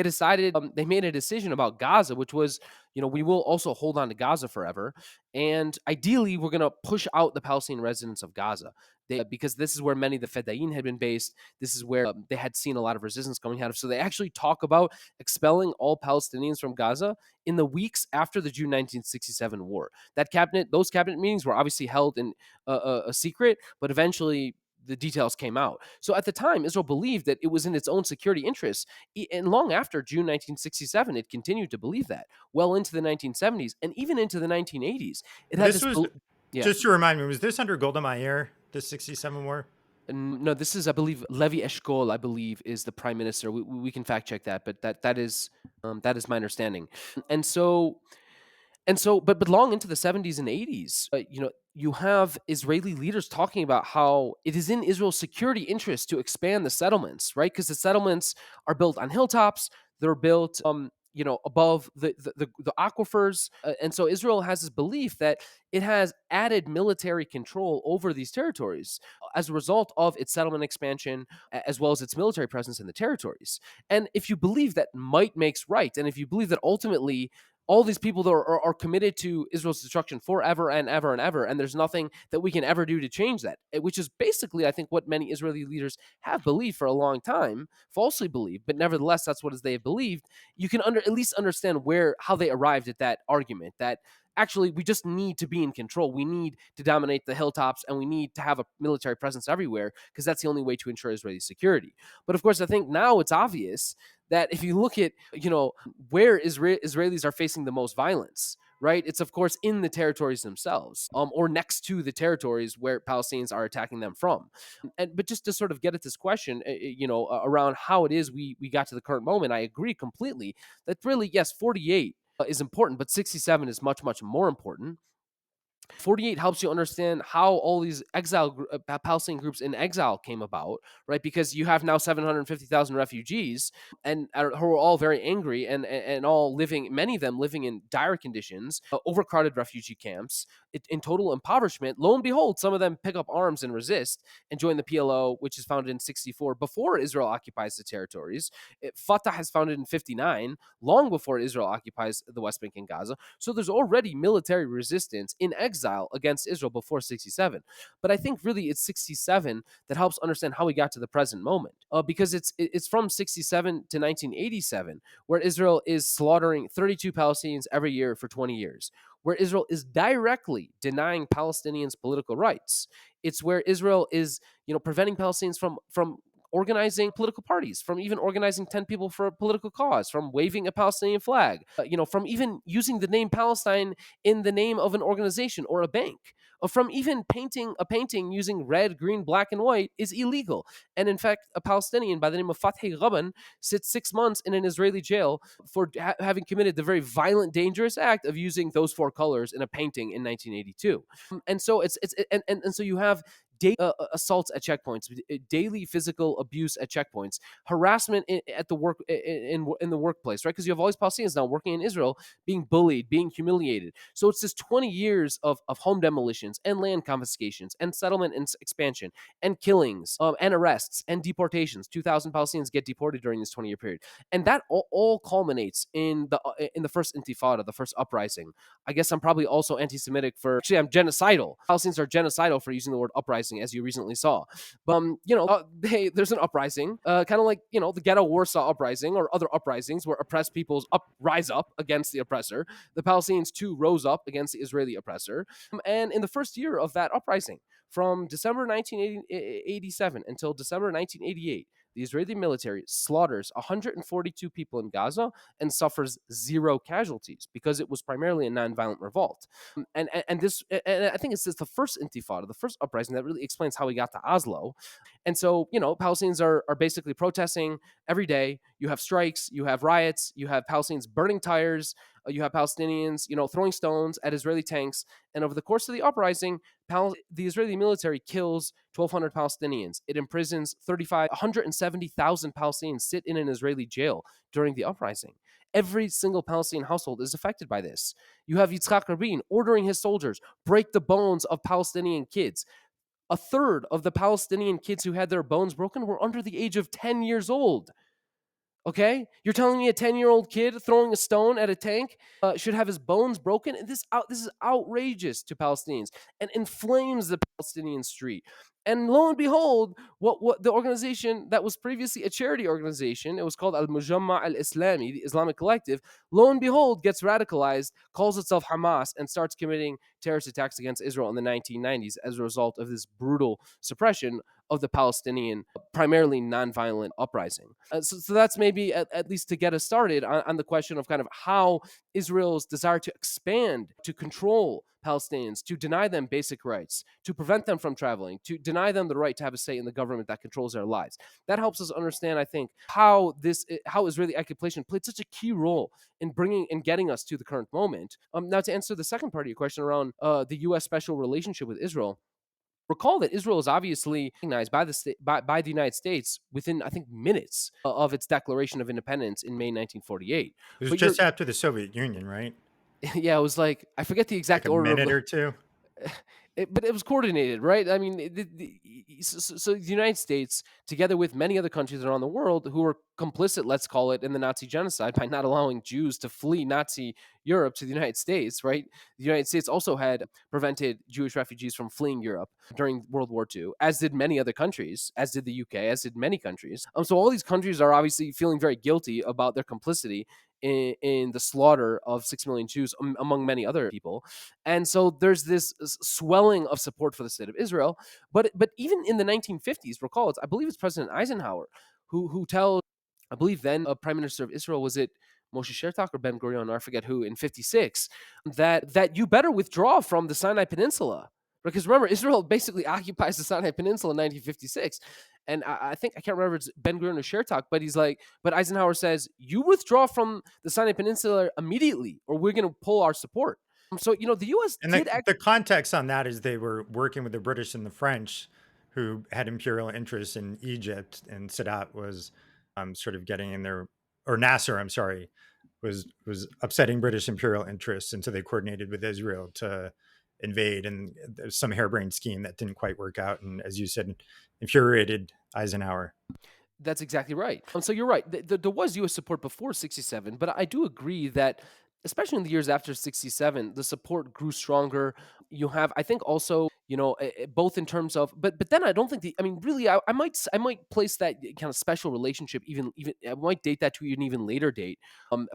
decided, they made a decision about Gaza, which was, we will also hold on to Gaza forever, and ideally we're going to push out the Palestinian residents of Gaza, because this is where many of the Fedayeen had been based. This is where they had seen a lot of resistance coming out of. So they actually talk about expelling all Palestinians from Gaza in the weeks after the June 1967 war. Those cabinet meetings were obviously held in a secret, but eventually the details came out. So at the time, Israel believed that it was in its own security interests. And long after June 1967, it continued to believe that well into the 1970s and even into the 1980s. It had This this, was, yeah. just to remind me, was this under Golda Meir, the 67 war? No, this is, I believe, Levi Eshkol, I believe, is the prime minister. We can fact check that, but that is my understanding. And so but long into the 70s and 80s, you have Israeli leaders talking about how it is in Israel's security interest to expand the settlements, right? Because the settlements are built on hilltops, they're built, above the aquifers, and so Israel has this belief that it has added military control over these territories as a result of its settlement expansion, as well as its military presence in the territories. And if you believe that might makes right, and if you believe that ultimately all these people that are committed to Israel's destruction forever and ever and ever, and there's nothing that we can ever do to change that, which is basically, I think, what many Israeli leaders have believed for a long time, falsely believed, but nevertheless, that's what they have believed. You can at least understand how they arrived at that argument, that actually we just need to be in control. We need to dominate the hilltops, and we need to have a military presence everywhere, because that's the only way to ensure Israeli security. But of course, I think now it's obvious that if you look at, where Israelis are facing the most violence, right? It's of course in the territories themselves, or next to the territories where Palestinians are attacking them from. But just to sort of get at this question, around how it is we got to the current moment, I agree completely that really, yes, 48 is important, but 67 is much, much more important. 48 helps you understand how all these Palestinian groups in exile came about, right? Because you have now 750,000 refugees, and who are all very angry, and all living, many of them living in dire conditions, overcrowded refugee camps, in total impoverishment. Lo and behold, some of them pick up arms and resist and join the PLO, which is founded in 64, before Israel occupies the territories. Fatah is founded in 59, long before Israel occupies the West Bank and Gaza. So there's already military resistance in exile against Israel before 67. But I think really it's 67 that helps understand how we got to the present moment, because it's from 67 to 1987, where Israel is slaughtering 32 Palestinians every year for 20 years, where Israel is directly denying Palestinians political rights. It's where Israel is, preventing Palestinians from organizing political parties, from even organizing 10 people for a political cause, from waving a Palestinian flag, from even using the name Palestine in the name of an organization or a bank, or from even painting a painting using red, green, black, and white is illegal. And in fact, a Palestinian by the name of Fathi Ghaban sits 6 months in an Israeli jail for having committed the very violent, dangerous act of using those four colors in a painting in 1982. And so and so you have assaults at checkpoints, daily physical abuse at checkpoints, harassment at the work in the workplace, right? Because you have all these Palestinians now working in Israel being bullied, being humiliated. So it's this 20 years of home demolitions and land confiscations and settlement and expansion and killings and arrests and deportations. 2,000 Palestinians get deported during this 20-year period, and that all culminates in the first Intifada, the first uprising. I guess I'm probably also anti-Semitic for actually I'm genocidal. Palestinians are genocidal for using the word uprising, as you recently saw. But there's an uprising, kind of like the Ghetto Warsaw uprising or other uprisings where oppressed peoples rise up against the oppressor. The Palestinians too rose up against the Israeli oppressor, and in the first year of that uprising, from December 1987 until December 1988, the Israeli military slaughters 142 people in Gaza and suffers zero casualties because it was primarily a nonviolent revolt. And I think it's just the first Intifada, the first uprising that really explains how we got to Oslo. And so, Palestinians are basically protesting every day. You have strikes, you have riots, you have Palestinians burning tires, you have Palestinians, throwing stones at Israeli tanks. And over the course of the uprising, the Israeli military kills 1,200 Palestinians. It imprisons 170,000 Palestinians sit in an Israeli jail during the uprising. Every single Palestinian household is affected by this. You have Yitzhak Rabin ordering his soldiers break the bones of Palestinian kids. A third of the Palestinian kids who had their bones broken were under the age of 10 years old. Okay, you're telling me a 10-year-old kid throwing a stone at a tank should have his bones broken? This is outrageous to Palestinians and inflames the Palestinian street. And lo and behold, what the organization that was previously a charity organization, it was called Al Mujamma Al Islami, the Islamic Collective, lo and behold gets radicalized, calls itself Hamas, and starts committing terrorist attacks against Israel in the 1990s as a result of this brutal suppression of the Palestinian, primarily nonviolent uprising. So that's maybe at least to get us started on the question of kind of how Israel's desire to expand, to control Palestinians, to deny them basic rights, to prevent them from traveling, to deny them the right to have a say in the government that controls their lives. That helps us understand, I think, how Israeli occupation played such a key role in bringing and getting us to the current moment. Now, to answer the second part of your question around the U.S. special relationship with Israel, recall that Israel is obviously recognized by the United States within, I think, minutes of its declaration of independence in May 1948. It was But you're, just after the Soviet Union, right? yeah, it was like I forget the Like exact a order of minute the. or two. But it was coordinated, right? I mean, so the United States, together with many other countries around the world who were complicit, let's call it, in the Nazi genocide by not allowing Jews to flee Nazi Europe to the United States, right? The United States also had prevented Jewish refugees from fleeing Europe during World War II, as did many other countries, as did the UK, as did many countries. So all these countries are obviously feeling very guilty about their complicity in the slaughter of 6 million Jews, among many other people. And so there's this swelling of support for the state of Israel. But even in the 1950s, recall, I believe it's President Eisenhower who tells, I believe then Prime Minister of Israel, was it Moshe Shertak or Ben Gurion, or I forget who, in 56, that you better withdraw from the Sinai Peninsula. Because remember, Israel basically occupies the Sinai Peninsula in 1956. And I think, I can't remember if it's Ben Gurion or Shertak, but he's like, but Eisenhower says, you withdraw from the Sinai Peninsula immediately, or we're going to pull our support. So, the U.S. And did the context on that is they were working with the British and the French, who had imperial interests in Egypt, and Sadat was sort of getting in there, or Nasser, I'm sorry, was upsetting British imperial interests, and so they coordinated with Israel to invade. And there's some harebrained scheme that didn't quite work out, and as you said, infuriated Eisenhower. That's exactly right. So you're right. There was U.S. support before 67, but I do agree that especially in the years after 67, the support grew stronger. You have, I think, also, both in terms of, but then I don't think I mean, really, I might place that kind of special relationship, even I might date that to an even later date,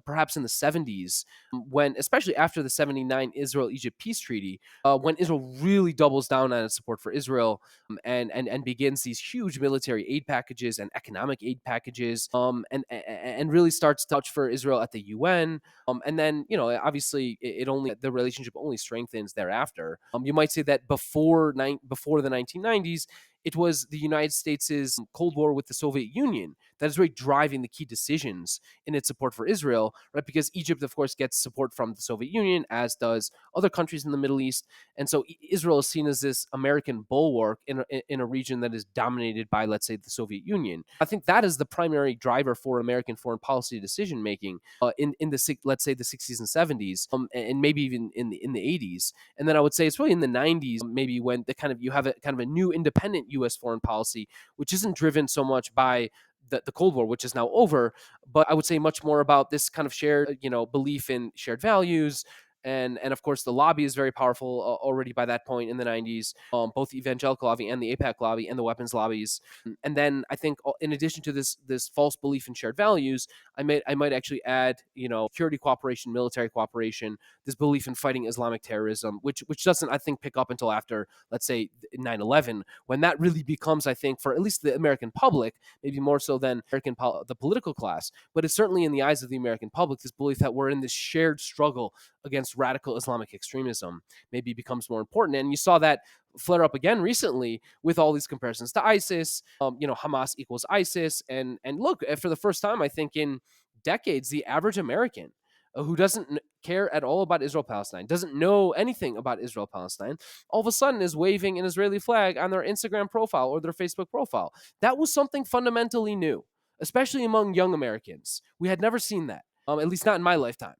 perhaps in the 70s, when, especially after the 79 Israel-Egypt peace treaty, when Israel really doubles down on its support for Israel, and begins these huge military aid packages and economic aid packages, and really starts to touch for Israel at the UN. And then, obviously, it only the relationship only strengthens thereafter. You might say that before the 1990s, it was the United States' Cold War with the Soviet Union that is really driving the key decisions in its support for Israel, right? Because Egypt, of course, gets support from the Soviet Union, as does other countries in the Middle East. And so Israel is seen as this American bulwark in a region that is dominated by, let's say, the Soviet Union. I think that is the primary driver for American foreign policy decision making, in the, let's say, the 60s and 70s, and maybe even in the 80s. And then I would say it's really in the 90s, maybe, when the kind of you have a kind of a new independent U.S. foreign policy, which isn't driven so much by the Cold War, which is now over, but I would say much more about this kind of shared, belief in shared values. And of course, the lobby is very powerful already by that point in the 90s, both the evangelical lobby and the APAC lobby and the weapons lobbies. And then I think, in addition to this false belief in shared values, I might actually add, security cooperation, military cooperation, this belief in fighting Islamic terrorism, which doesn't, I think, pick up until after, let's say, 9/11, when that really becomes, I think, for at least the American public, maybe more so than the political class, but it's certainly in the eyes of the American public, this belief that we're in this shared struggle against radical Islamic extremism maybe becomes more important. And you saw that flare up again recently with all these comparisons to ISIS. Hamas equals ISIS, and look, for the first time, I think, in decades, the average American, who doesn't care at all about Israel Palestine, doesn't know anything about Israel Palestine, all of a sudden is waving an Israeli flag on their Instagram profile or their Facebook profile. That was something fundamentally new, especially among young Americans. We had never seen that, at least not in my lifetime.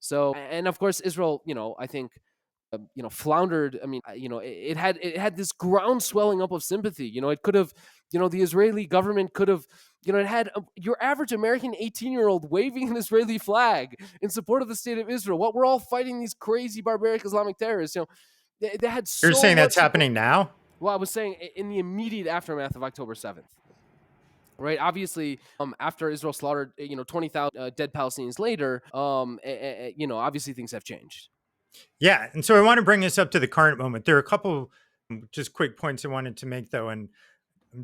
So, and of course, Israel, I think, floundered. I mean, it had this ground swelling up of sympathy. It could have, the Israeli government could have, it had your average American 18-year-old waving an Israeli flag in support of the state of Israel. What we're all fighting these crazy barbaric Islamic terrorists. They had You're so saying much that's support. happening now? Well, I was saying, in the immediate aftermath of October 7th. Right. Obviously, after Israel slaughtered, 20,000 dead Palestinians later, obviously things have changed. Yeah. And so I want to bring this up to the current moment. There are a couple just quick points I wanted to make, though. And I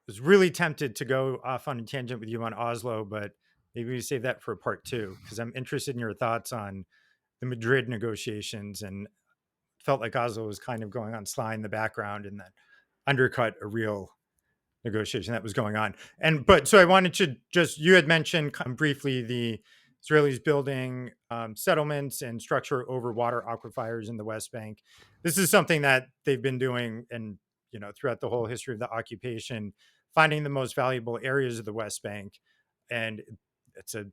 was really tempted to go off on a tangent with you on Oslo, but maybe we save that for part two, because I'm interested in your thoughts on the Madrid negotiations, and felt like Oslo was kind of going on sly in the background, and that undercut a real negotiation that was going on. And but so I wanted to just, you had mentioned briefly the Israelis building settlements and structure over water aquifers in the West Bank. This is something that they've been doing, and throughout the whole history of the occupation, finding the most valuable areas of the West Bank. And it's a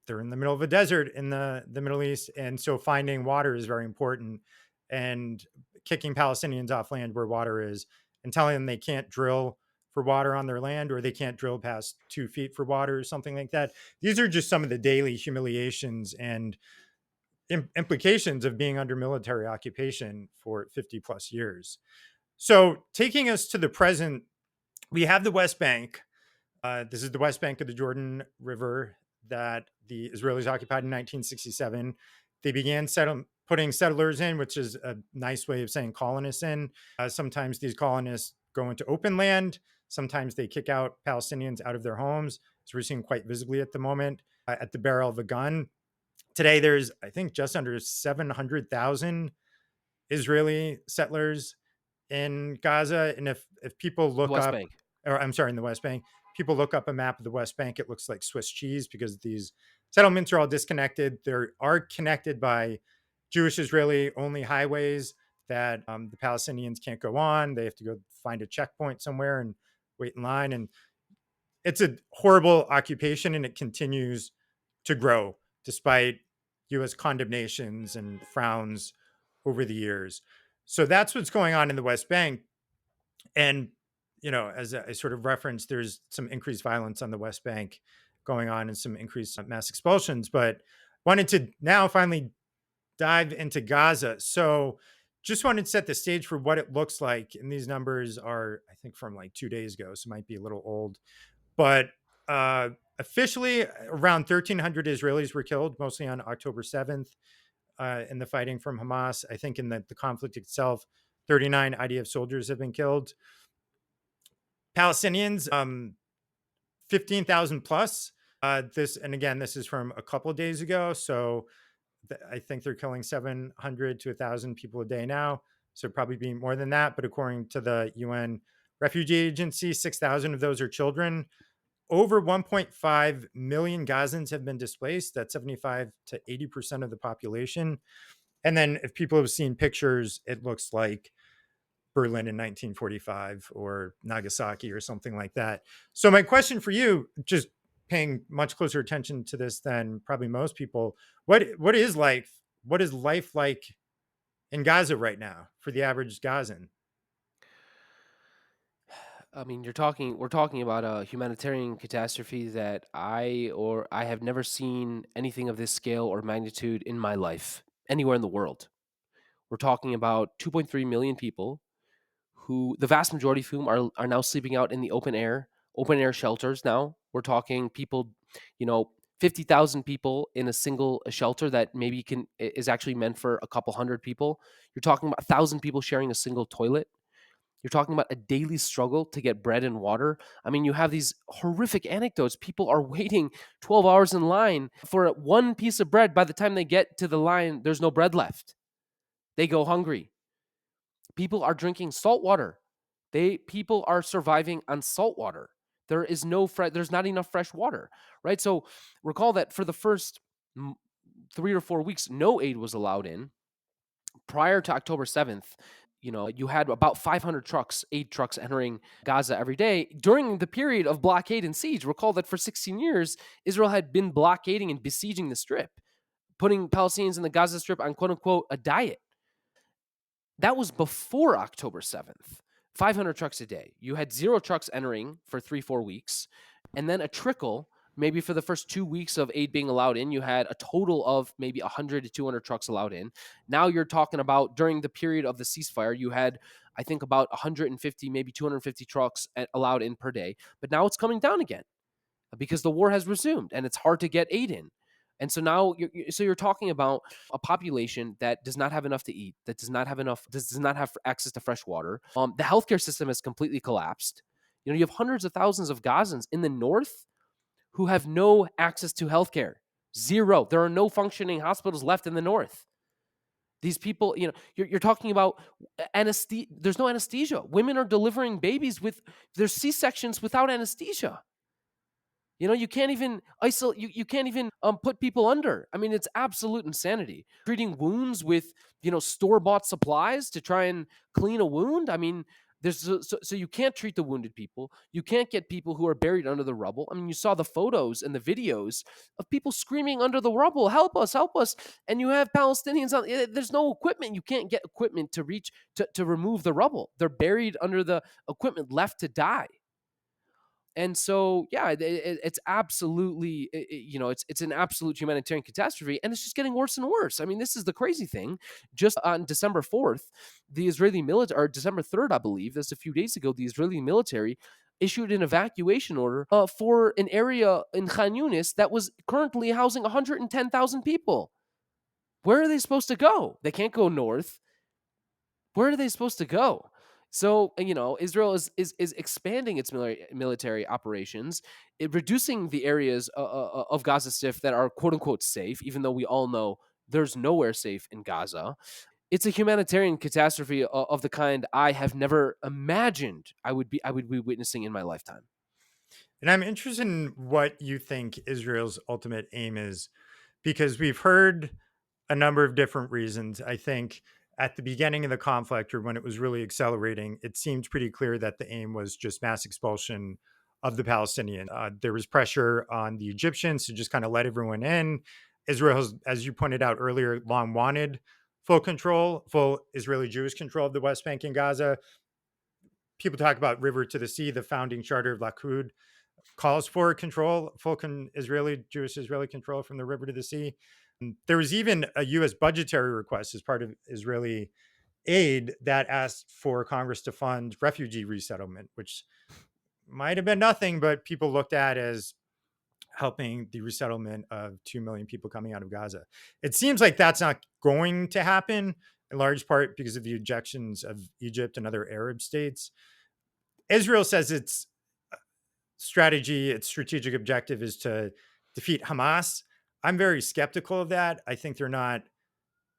they're in the middle of a desert in the Middle East, and so finding water is very important. And kicking Palestinians off land where water is, and telling them they can't drill for water on their land, or they can't drill past 2 feet for water, or something like that. These are just some of the daily humiliations and implications of being under military occupation for 50 plus years. So, taking us to the present, we have the West Bank. This is the West Bank of the Jordan River that the Israelis occupied in 1967. They began putting settlers in, which is a nice way of saying colonists in. Sometimes these colonists go into open land. Sometimes they kick out Palestinians out of their homes. So we're seeing quite visibly at the moment, at the barrel of a gun. Today, there's, I think, just under 700,000 Israeli settlers in Gaza. And if people The look West up, Bank. or I'm sorry, in the West Bank, people look up a map of the West Bank, it looks like Swiss cheese, because these settlements are all disconnected. They are connected by Jewish Israeli only highways that the Palestinians can't go on. They have to go find a checkpoint somewhere and wait in line. And it's a horrible occupation, and it continues to grow despite US condemnations and frowns over the years. So that's what's going on in the West Bank. And, as I sort of referenced, there's some increased violence on the West Bank going on, and some increased mass expulsions. But Wanted to now finally dive into Gaza. So just wanted to set the stage for what it looks like. And these numbers are, I think, from like 2 days ago, so might be a little old. But uh, officially, around 1,300 Israelis were killed, mostly on October 7th, in the fighting from Hamas. I think in the conflict itself, 39 IDF soldiers have been killed. Palestinians, 15,000 plus. This, and again, this is from a couple of days ago. So I think they're killing 700 to 1,000 people a day now. So probably being more than that. But according to the UN Refugee Agency, 6,000 of those are children. Over 1.5 million Gazans have been displaced. That's 75 to 80% of the population. And then if people have seen pictures, it looks like Berlin in 1945 or Nagasaki or something like that. So my question for you, just paying much closer attention to this than probably most people, what is life? What is life like in Gaza right now for the average Gazan? I mean, we're talking about a humanitarian catastrophe that I have never seen anything of this scale or magnitude in my life anywhere in the world. We're talking about 2.3 million people who the vast majority of whom are now sleeping out in the open air shelters now. We're talking people, you know, 50,000 people in a single shelter that maybe can is actually meant for a couple hundred people. You're talking about 1,000 people sharing a single toilet. You're talking about a daily struggle to get bread and water. I mean, you have these horrific anecdotes. People are waiting 12 hours in line for one piece of bread. By the time they get to the line, there's no bread left. They go hungry. People are drinking salt water. People are surviving on salt water. There's not enough fresh water, right? So recall that for the first 3 or 4 weeks, no aid was allowed in prior to October 7th. You had about 500 aid trucks entering Gaza every day during the period of blockade and siege. Recall that for 16 years, Israel had been blockading and besieging the strip, putting Palestinians in the Gaza Strip on quote unquote a diet. That was before October 7th. 500 trucks a day. You had zero trucks entering for 3, 4 weeks, and then a trickle. Maybe for the first 2 weeks of aid being allowed in, you had a total of maybe 100 to 200 trucks allowed in. Now you're talking about during the period of the ceasefire, you had, I think, about 150, maybe 250 trucks allowed in per day. But now it's coming down again because the war has resumed and it's hard to get aid in. And so now you're talking about a population that does not have enough to eat, that does not have access to fresh water. The healthcare system has completely collapsed. You have hundreds of thousands of Gazans in the north who have no access to healthcare. Zero. There are no functioning hospitals left in the north. These people, you're talking about anesthesia. There's no anesthesia. Women are delivering babies with their C-sections without anesthesia. You can't even isolate. You can't even put people under. I mean, it's absolute insanity. Treating wounds with store bought supplies to try and clean a wound. I mean, so you can't treat the wounded people. You can't get people who are buried under the rubble. I mean, you saw the photos and the videos of people screaming under the rubble, "Help us! Help us!" And you have Palestinians on. There's no equipment. You can't get equipment to reach to remove the rubble. They're buried under the equipment, left to die. And so, yeah, it's absolutely, it's an absolute humanitarian catastrophe, and it's just getting worse and worse. I mean, this is the crazy thing. Just on December 4th, the Israeli military, or December 3rd, I believe, that's a few days ago, the Israeli military issued an evacuation order for an area in Khan Yunis that was currently housing 110,000 people. Where are they supposed to go? They can't go north. Where are they supposed to go? So, Israel is expanding its military operations, reducing the areas of Gaza Strip that are quote unquote safe, even though we all know there's nowhere safe in Gaza. It's a humanitarian catastrophe of the kind I have never imagined I would be witnessing in my lifetime. And I'm interested in what you think Israel's ultimate aim is, because we've heard a number of different reasons. I think at the beginning of the conflict, or when it was really accelerating, it seemed pretty clear that the aim was just mass expulsion of the Palestinians. There was pressure on the Egyptians to just kind of let everyone in. Israel has, as you pointed out earlier, long wanted full Israeli Jewish control of the West Bank and Gaza. People talk about river to the sea. The founding charter of Lakud calls for control, Israeli Jewish Israeli control from the river to the sea. There was even a US budgetary request as part of Israeli aid that asked for Congress to fund refugee resettlement, which might have been nothing, but people looked at as helping the resettlement of 2 million people coming out of Gaza. It seems like that's not going to happen, in large part because of the objections of Egypt and other Arab states. Israel says its strategy, its strategic objective is to defeat Hamas. I'm very skeptical of that. I think they're not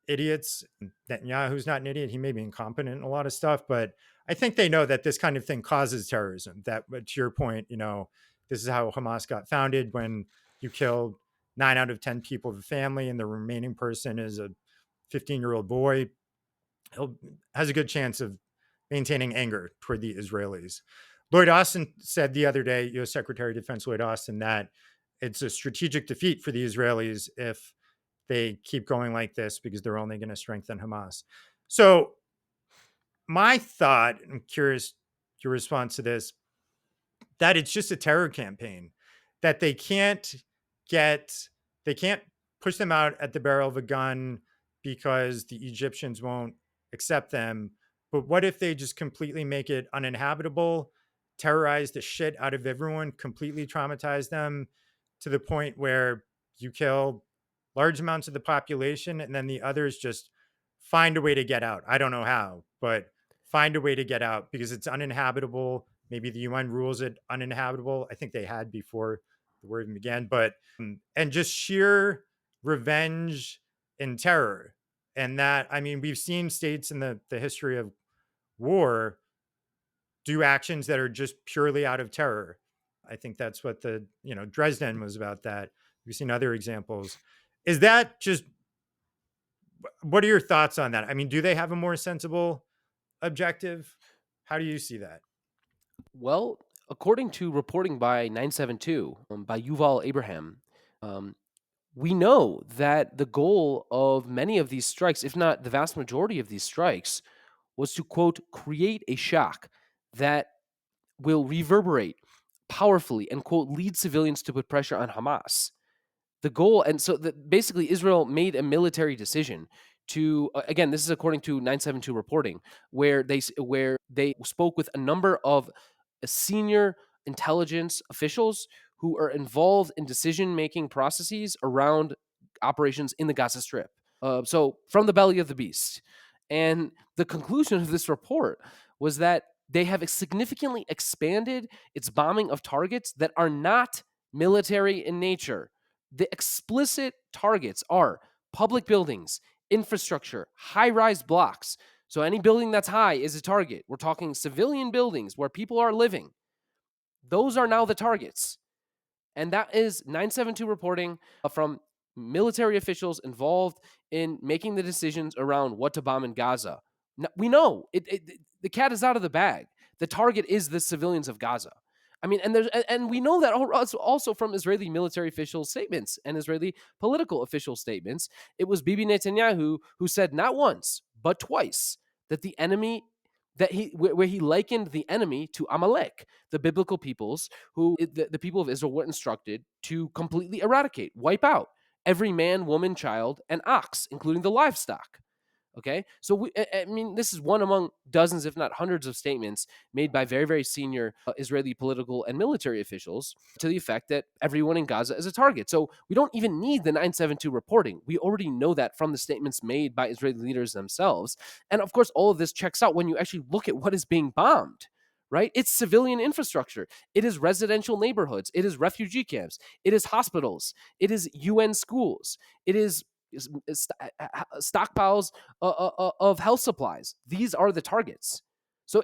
idiots. Netanyahu's not an idiot. He may be incompetent in a lot of stuff, but I think they know that this kind of thing causes terrorism. That, but to your point, this is how Hamas got founded when you kill 9 out of 10 people of the family and the remaining person is a 15-year-old boy. He has a good chance of maintaining anger toward the Israelis. Lloyd Austin said the other day, U.S. Secretary of Defense Lloyd Austin, that it's a strategic defeat for the Israelis if they keep going like this because they're only going to strengthen Hamas. So my thought, I'm curious your response to this, that it's just a terror campaign, that get, they can't push them out at the barrel of a gun because the Egyptians won't accept them. But what if they just completely make it uninhabitable, terrorize the shit out of everyone, completely traumatize them to the point where you kill large amounts of the population and then the others just find a way to get out? I don't know how, but find a way to get out because it's uninhabitable. Maybe the UN rules it uninhabitable. I think they had before the war even began, but and just sheer revenge and terror. And that, I mean, we've seen states in the history of war do actions that are just purely out of terror. I think that's what Dresden was about that. We've seen other examples. Is that just, what are your thoughts on that? I mean, do they have a more sensible objective? How do you see that? Well, according to reporting by 972 by Yuval Abraham, um, we know that the goal of many of these strikes, if not the vast majority of these strikes, was to, quote, create a shock that will reverberate powerfully and, quote, lead civilians to put pressure on Hamas. The goal, and so basically Israel made a military decision to, again, this is according to 972 reporting, where they spoke with a number of senior intelligence officials who are involved in decision making processes around operations in the Gaza Strip. So from the belly of the beast. And the conclusion of this report was that they have significantly expanded its bombing of targets that are not military in nature. The explicit targets are public buildings, infrastructure, high rise blocks. So any building that's high is a target. We're talking civilian buildings where people are living. Those are now the targets. And that is 972 reporting from military officials involved in making the decisions around what to bomb in Gaza. We know the cat is out of the bag. The target is the civilians of Gaza. I mean, and we know that also from Israeli military official statements and Israeli political official statements. It was Bibi Netanyahu who said not once but twice that the enemy, where he likened the enemy to Amalek, the biblical peoples who the people of Israel were instructed to completely eradicate, wipe out every man, woman, child, and ox, including the livestock. Okay, so I mean, this is one among dozens, if not hundreds, of statements made by very, very senior Israeli political and military officials to the effect that everyone in Gaza is a target. So we don't even need the 972 reporting. We already know that from the statements made by Israeli leaders themselves. And of course, all of this checks out when you actually look at what is being bombed. Right? It's civilian infrastructure. It is residential neighborhoods. It is refugee camps. It is hospitals. It is UN schools. It is stockpiles of health supplies. These are the targets. So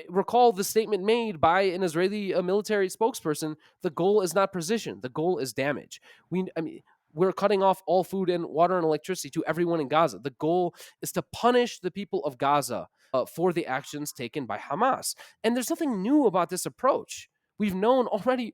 recall the statement made by an Israeli military spokesperson: the goal is not precision, the goal is damage. We're cutting off all food and water and electricity to everyone in Gaza. The goal is to punish the people of Gaza for the actions taken by Hamas. And there's nothing new about this approach. We've known already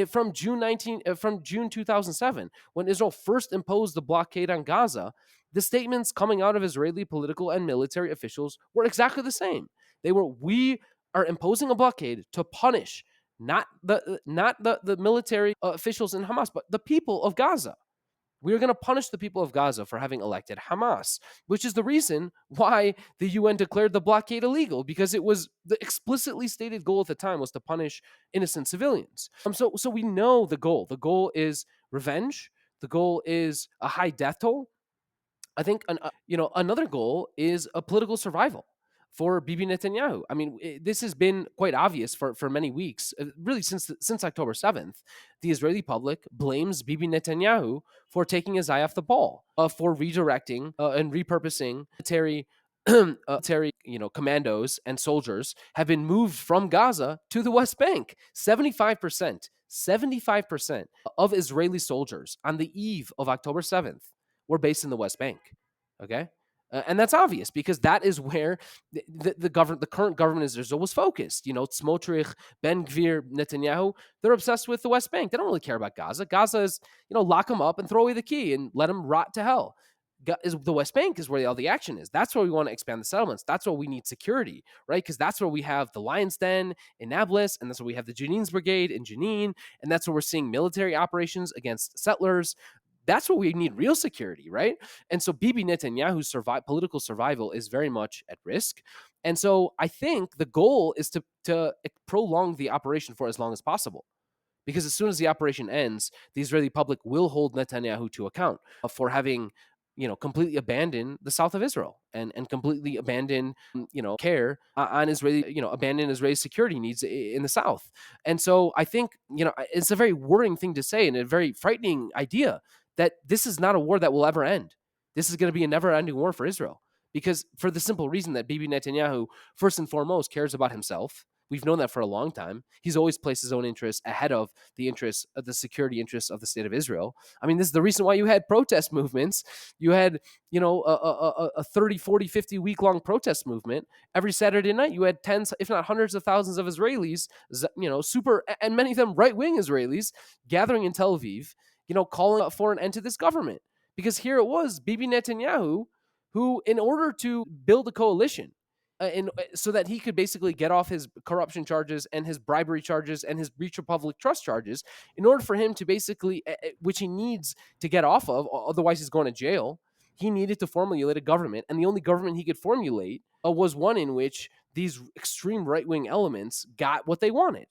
from June 2007, when Israel first imposed the blockade on Gaza. The statements coming out of Israeli political and military officials were exactly the same. They were, we are imposing a blockade to punish not the military officials in Hamas, but the people of Gaza. We are going to punish the people of Gaza for having elected Hamas, which is the reason why the UN declared the blockade illegal, because it was the explicitly stated goal at the time was to punish innocent civilians. So we know the goal. The goal is revenge. The goal is a high death toll. I think another goal is a political survival for Bibi Netanyahu. I mean, this has been quite obvious for many weeks, really since October 7th. The Israeli public blames Bibi Netanyahu for taking his eye off the ball, for redirecting and repurposing military commandos and soldiers have been moved from Gaza to the West Bank. 75% of Israeli soldiers on the eve of October 7th were based in the West Bank. Okay. And that's obvious because that is where the current government of Israel was focused. Smotrich, Ben Gvir, Netanyahu, they're obsessed with the West Bank. They don't really care about Gaza. Gaza is, lock them up and throw away the key and let them rot to hell. The West Bank is where all the action is. That's where we want to expand the settlements. That's where we need security, right? Because that's where we have the Lion's Den in Nablus, and that's where we have the Jenin's Brigade in Jenin, and that's where we're seeing military operations against settlers. That's where we need real security, right? And so Bibi Netanyahu's political survival is very much at risk. And so I think the goal is to prolong the operation for as long as possible. Because as soon as the operation ends, the Israeli public will hold Netanyahu to account for having, completely abandoned the south of Israel and completely abandoned, care on Israeli, abandon Israeli security needs in the south. And so I think, it's a very worrying thing to say and a very frightening idea that this is not a war that will ever end. This is going to be a never ending war for Israel because for the simple reason that Bibi Netanyahu, first and foremost, cares about himself. We've known that for a long time. He's always placed his own interests ahead of the interests of the security interests of the state of Israel. I mean, this is the reason why you had protest movements. You had, a 30, 40, 50 week long protest movement. Every Saturday night, you had tens, if not hundreds of thousands of Israelis, and many of them right wing Israelis gathering in Tel Aviv, calling for an end to this government. Because here it was, Bibi Netanyahu, who, in order to build a coalition, so that he could basically get off his corruption charges and his bribery charges and his breach of public trust charges, in order for him to basically, which he needs to get off of, otherwise he's going to jail, he needed to formulate a government. And the only government he could formulate was one in which these extreme right-wing elements got what they wanted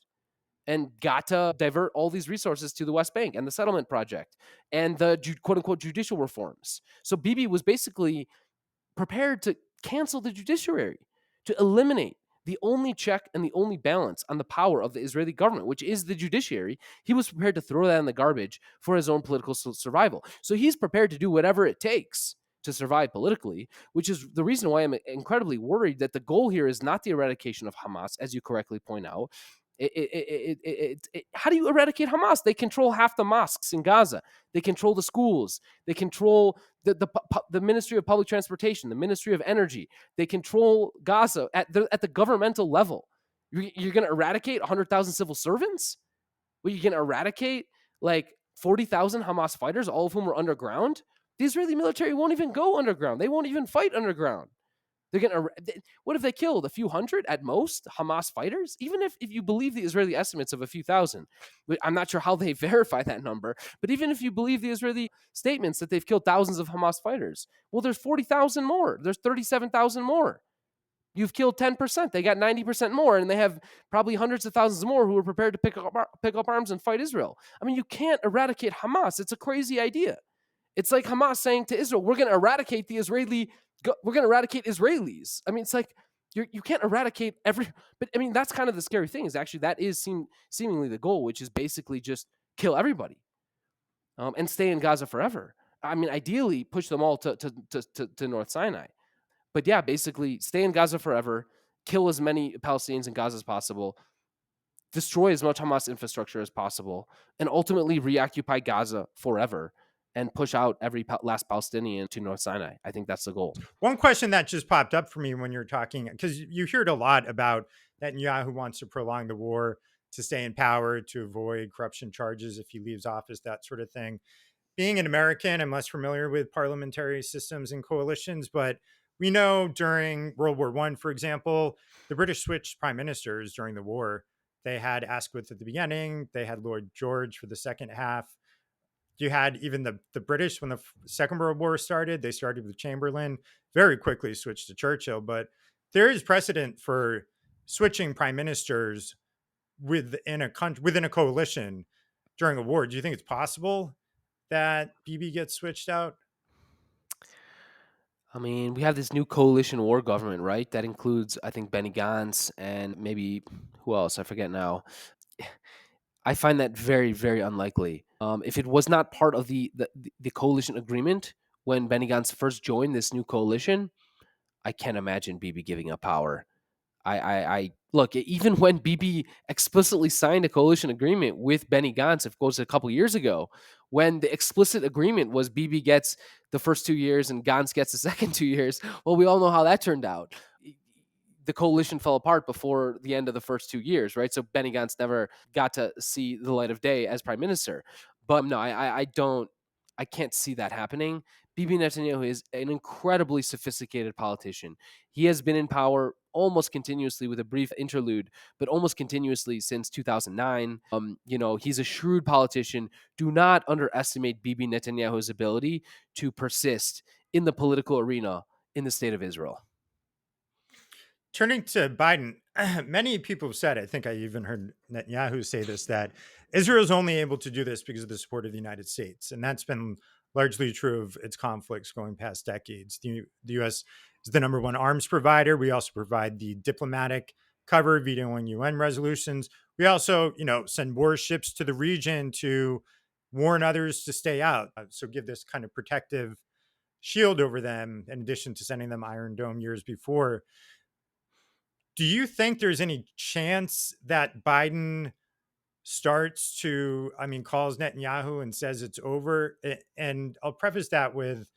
and got to divert all these resources to the West Bank and the settlement project and the quote-unquote judicial reforms. So Bibi was basically prepared to cancel the judiciary, to eliminate the only check and the only balance on the power of the Israeli government, which is the judiciary. He was prepared to throw that in the garbage for his own political survival. So he's prepared to do whatever it takes to survive politically, which is the reason why I'm incredibly worried that the goal here is not the eradication of Hamas, as you correctly point out. How do you eradicate Hamas? They control half the mosques in Gaza. They control the schools. They control the Ministry of Public Transportation, the Ministry of Energy. They control Gaza at the governmental level. You're going to eradicate 100,000 civil servants? Well, you're going to eradicate like 40,000 Hamas fighters, all of whom are underground? The Israeli military won't even go underground. They won't even fight underground. They're going to. What if they killed a few hundred at most Hamas fighters? Even if you believe the Israeli estimates of a few thousand, I'm not sure how they verify that number. But even if you believe the Israeli statements that they've killed thousands of Hamas fighters, well, there's 40,000 more. There's 37,000 more. You've killed 10%. They got 90% more, and they have probably hundreds of thousands more who are prepared to pick up arms and fight Israel. I mean, you can't eradicate Hamas. It's a crazy idea. It's like Hamas saying to Israel, we're going to eradicate Israelis. I mean, it's like you can't eradicate but I mean, that's kind of the scary thing is actually that is seemingly the goal, which is basically just kill everybody and stay in Gaza forever. I mean, ideally push them all to North Sinai. But yeah, basically stay in Gaza forever, kill as many Palestinians in Gaza as possible, destroy as much Hamas infrastructure as possible, and ultimately reoccupy Gaza forever and push out every last Palestinian to North Sinai. I think that's the goal. One question that just popped up for me when you're talking, because you heard a lot about Netanyahu wants to prolong the war to stay in power, to avoid corruption charges if he leaves office, that sort of thing. Being an American, I'm less familiar with parliamentary systems and coalitions, but we know during World War I, for example, the British switched prime ministers during the war. They had Asquith at the beginning, they had Lloyd George for the second half. You had even the British when the Second World War started. They started with Chamberlain, very quickly switched to Churchill. But there is precedent for switching prime ministers within a country, within a coalition during a war. Do you think it's possible that BB gets switched out? I mean, we have this new coalition war government, right? That includes, I think, Benny Gantz and maybe who else? I forget now. I find that very, very unlikely. If it was not part of the coalition agreement when Benny Gantz first joined this new coalition, I can't imagine Bibi giving up power. I look, even when Bibi explicitly signed a coalition agreement with Benny Gantz, it goes a couple years ago, when the explicit agreement was Bibi gets the first 2 years and Gantz gets the second 2 years. Well, we all know how that turned out. The coalition fell apart before the end of the first 2 years, right? So Benny Gantz never got to see the light of day as prime minister. But no, I don't, I can't see that happening. Bibi Netanyahu is an incredibly sophisticated politician. He has been in power almost continuously with a brief interlude, but almost continuously since 2009. He's a shrewd politician. Do not underestimate Bibi Netanyahu's ability to persist in the political arena in the state of Israel. Turning to Biden, many people have said, I think I even heard Netanyahu say this, that Israel is only able to do this because of the support of the United States. And that's been largely true of its conflicts going past decades. The US is the number one arms provider. We also provide the diplomatic cover, vetoing UN resolutions. We also, send warships to the region to warn others to stay out. So give this kind of protective shield over them, in addition to sending them Iron Dome years before. Do you think there's any chance that Biden starts to, calls Netanyahu and says it's over? And I'll preface that with,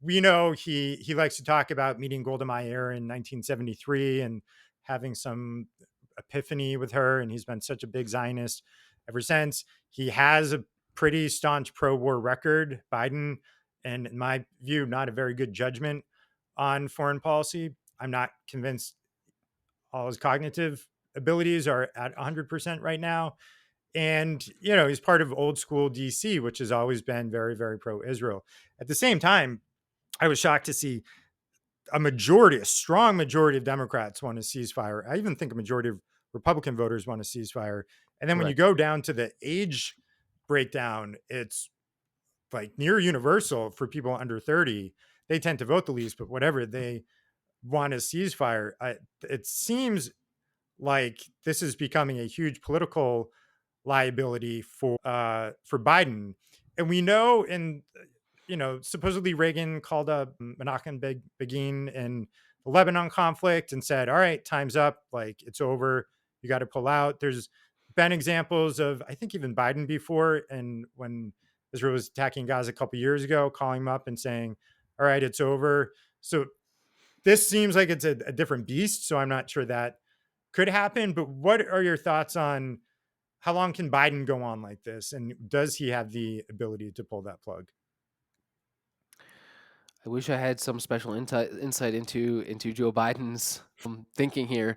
we know he likes to talk about meeting Golda Meir in 1973 and having some epiphany with her, and he's been such a big Zionist ever since. He has a pretty staunch pro-war record, Biden, and in my view, not a very good judgment on foreign policy. I'm not convinced all his cognitive abilities are at 100% right now. And, he's part of old school DC, which has always been very, very pro Israel. At the same time, I was shocked to see a strong majority of Democrats want a ceasefire. I even think a majority of Republican voters want a ceasefire. And then when you Correct. go down to the age breakdown, it's like near universal for people under 30. They tend to vote the least, but whatever, they want a ceasefire. It seems like this is becoming a huge political liability for Biden, and we know in supposedly Reagan called up Menachem Begin in the Lebanon conflict and said, "All right, time's up. Like it's over. You got to pull out." There's been examples of I think even Biden before, and when Israel was attacking Gaza a couple years ago, calling him up and saying, "All right, it's over." So this seems like it's a different beast. So I'm not sure that could happen. But what are your thoughts on how long can Biden go on like this? And does he have the ability to pull that plug? I wish I had some special insight into Joe Biden's thinking here.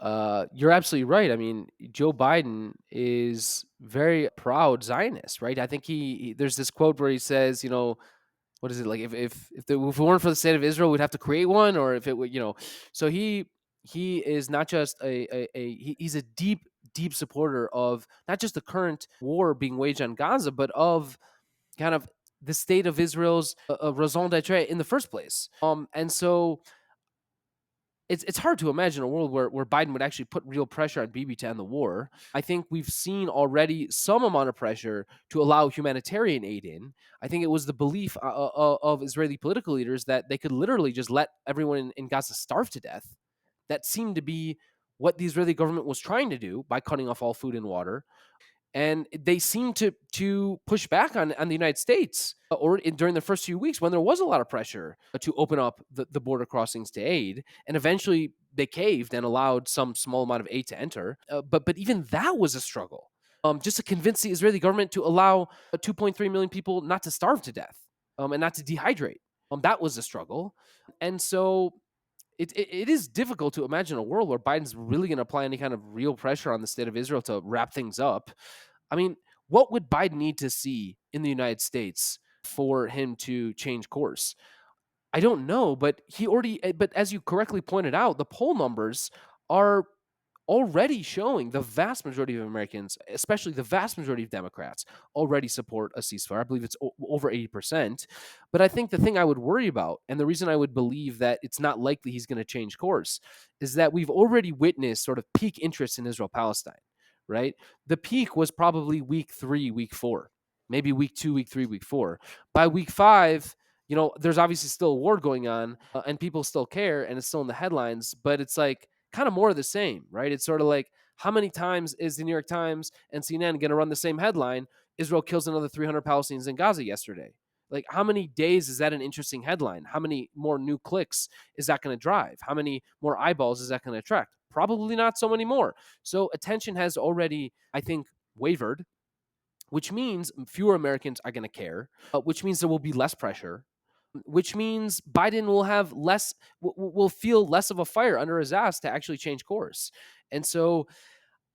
You're absolutely right. I mean, Joe Biden is very proud Zionist, right? I think there's this quote where he says, what is it like? If it weren't for the state of Israel, we'd have to create one, or if it would, So he is not just he's a deep supporter of not just the current war being waged on Gaza, but of kind of the state of Israel's raison d'être in the first place. And so it's hard to imagine a world where Biden would actually put real pressure on Bibi to end the war. I think we've seen already some amount of pressure to allow humanitarian aid in. I think it was the belief of Israeli political leaders that they could literally just let everyone in Gaza starve to death. That seemed to be what the Israeli government was trying to do by cutting off all food and water, and they seemed to push back on the United States during the first few weeks when there was a lot of pressure to open up the border crossings to aid, and eventually they caved and allowed some small amount of aid to enter. But even that was a struggle, just to convince the Israeli government to allow 2.3 million people not to starve to death, and not to dehydrate. That was a struggle, and so it is difficult to imagine a world where Biden's really going to apply any kind of real pressure on the state of Israel to wrap things up. I mean, What would Biden need to see in the United States for him to change course? I don't know, but as you correctly pointed out, the poll numbers are already showing the vast majority of Americans, especially the vast majority of Democrats, already support a ceasefire. I believe it's over 80%. But I think the thing I would worry about, and the reason I would believe that it's not likely he's going to change course, is that we've already witnessed sort of peak interest in Israel Palestine, right? The peak was probably week 3, week 4, maybe week 2, week 3, week 4. By week 5, there's obviously still a war going on, and people still care, and it's still in the headlines, but it's like kind of more of the same, right? It's sort of like, how many times is the New York Times and CNN going to run the same headline? Israel kills another 300 Palestinians in Gaza yesterday. Like, how many days is that an interesting headline? How many more new clicks is that going to drive? How many more eyeballs is that going to attract? Probably not so many more. So attention has already, I think, wavered, which means fewer Americans are going to care, which means there will be less pressure, which means Biden will have less, will feel less of a fire under his ass to actually change course. And so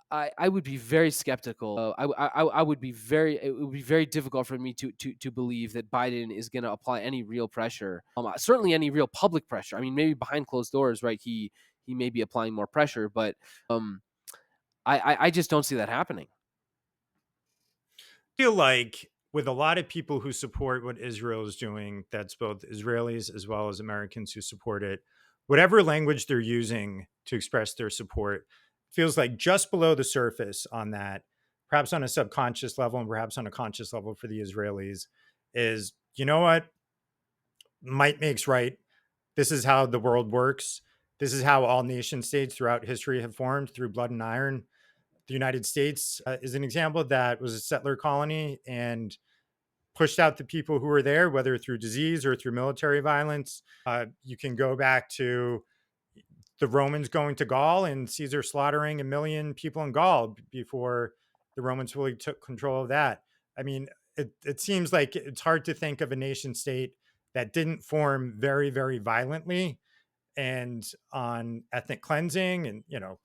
I would be very skeptical. I would be very, it would be very difficult for me to believe that Biden is going to apply any real pressure, certainly any real public pressure. I mean, maybe behind closed doors, right? He may be applying more pressure, but um, I just don't see that happening. Feel like with a lot of people who support what Israel is doing, that's both Israelis as well as Americans who support it, whatever language they're using to express their support feels like just below the surface on that, perhaps on a subconscious level and perhaps on a conscious level for the Israelis, is you know what? Might makes right. This is how the world works. This is how all nation states throughout history have formed through blood and iron. The United States is an example that was a settler colony and pushed out the people who were there, whether through disease or through military violence. You can go back to the Romans going to Gaul and Caesar slaughtering 1 million people in Gaul before the Romans fully took control of that. I mean, it seems like it's hard to think of a nation state that didn't form very, very violently and on ethnic cleansing and,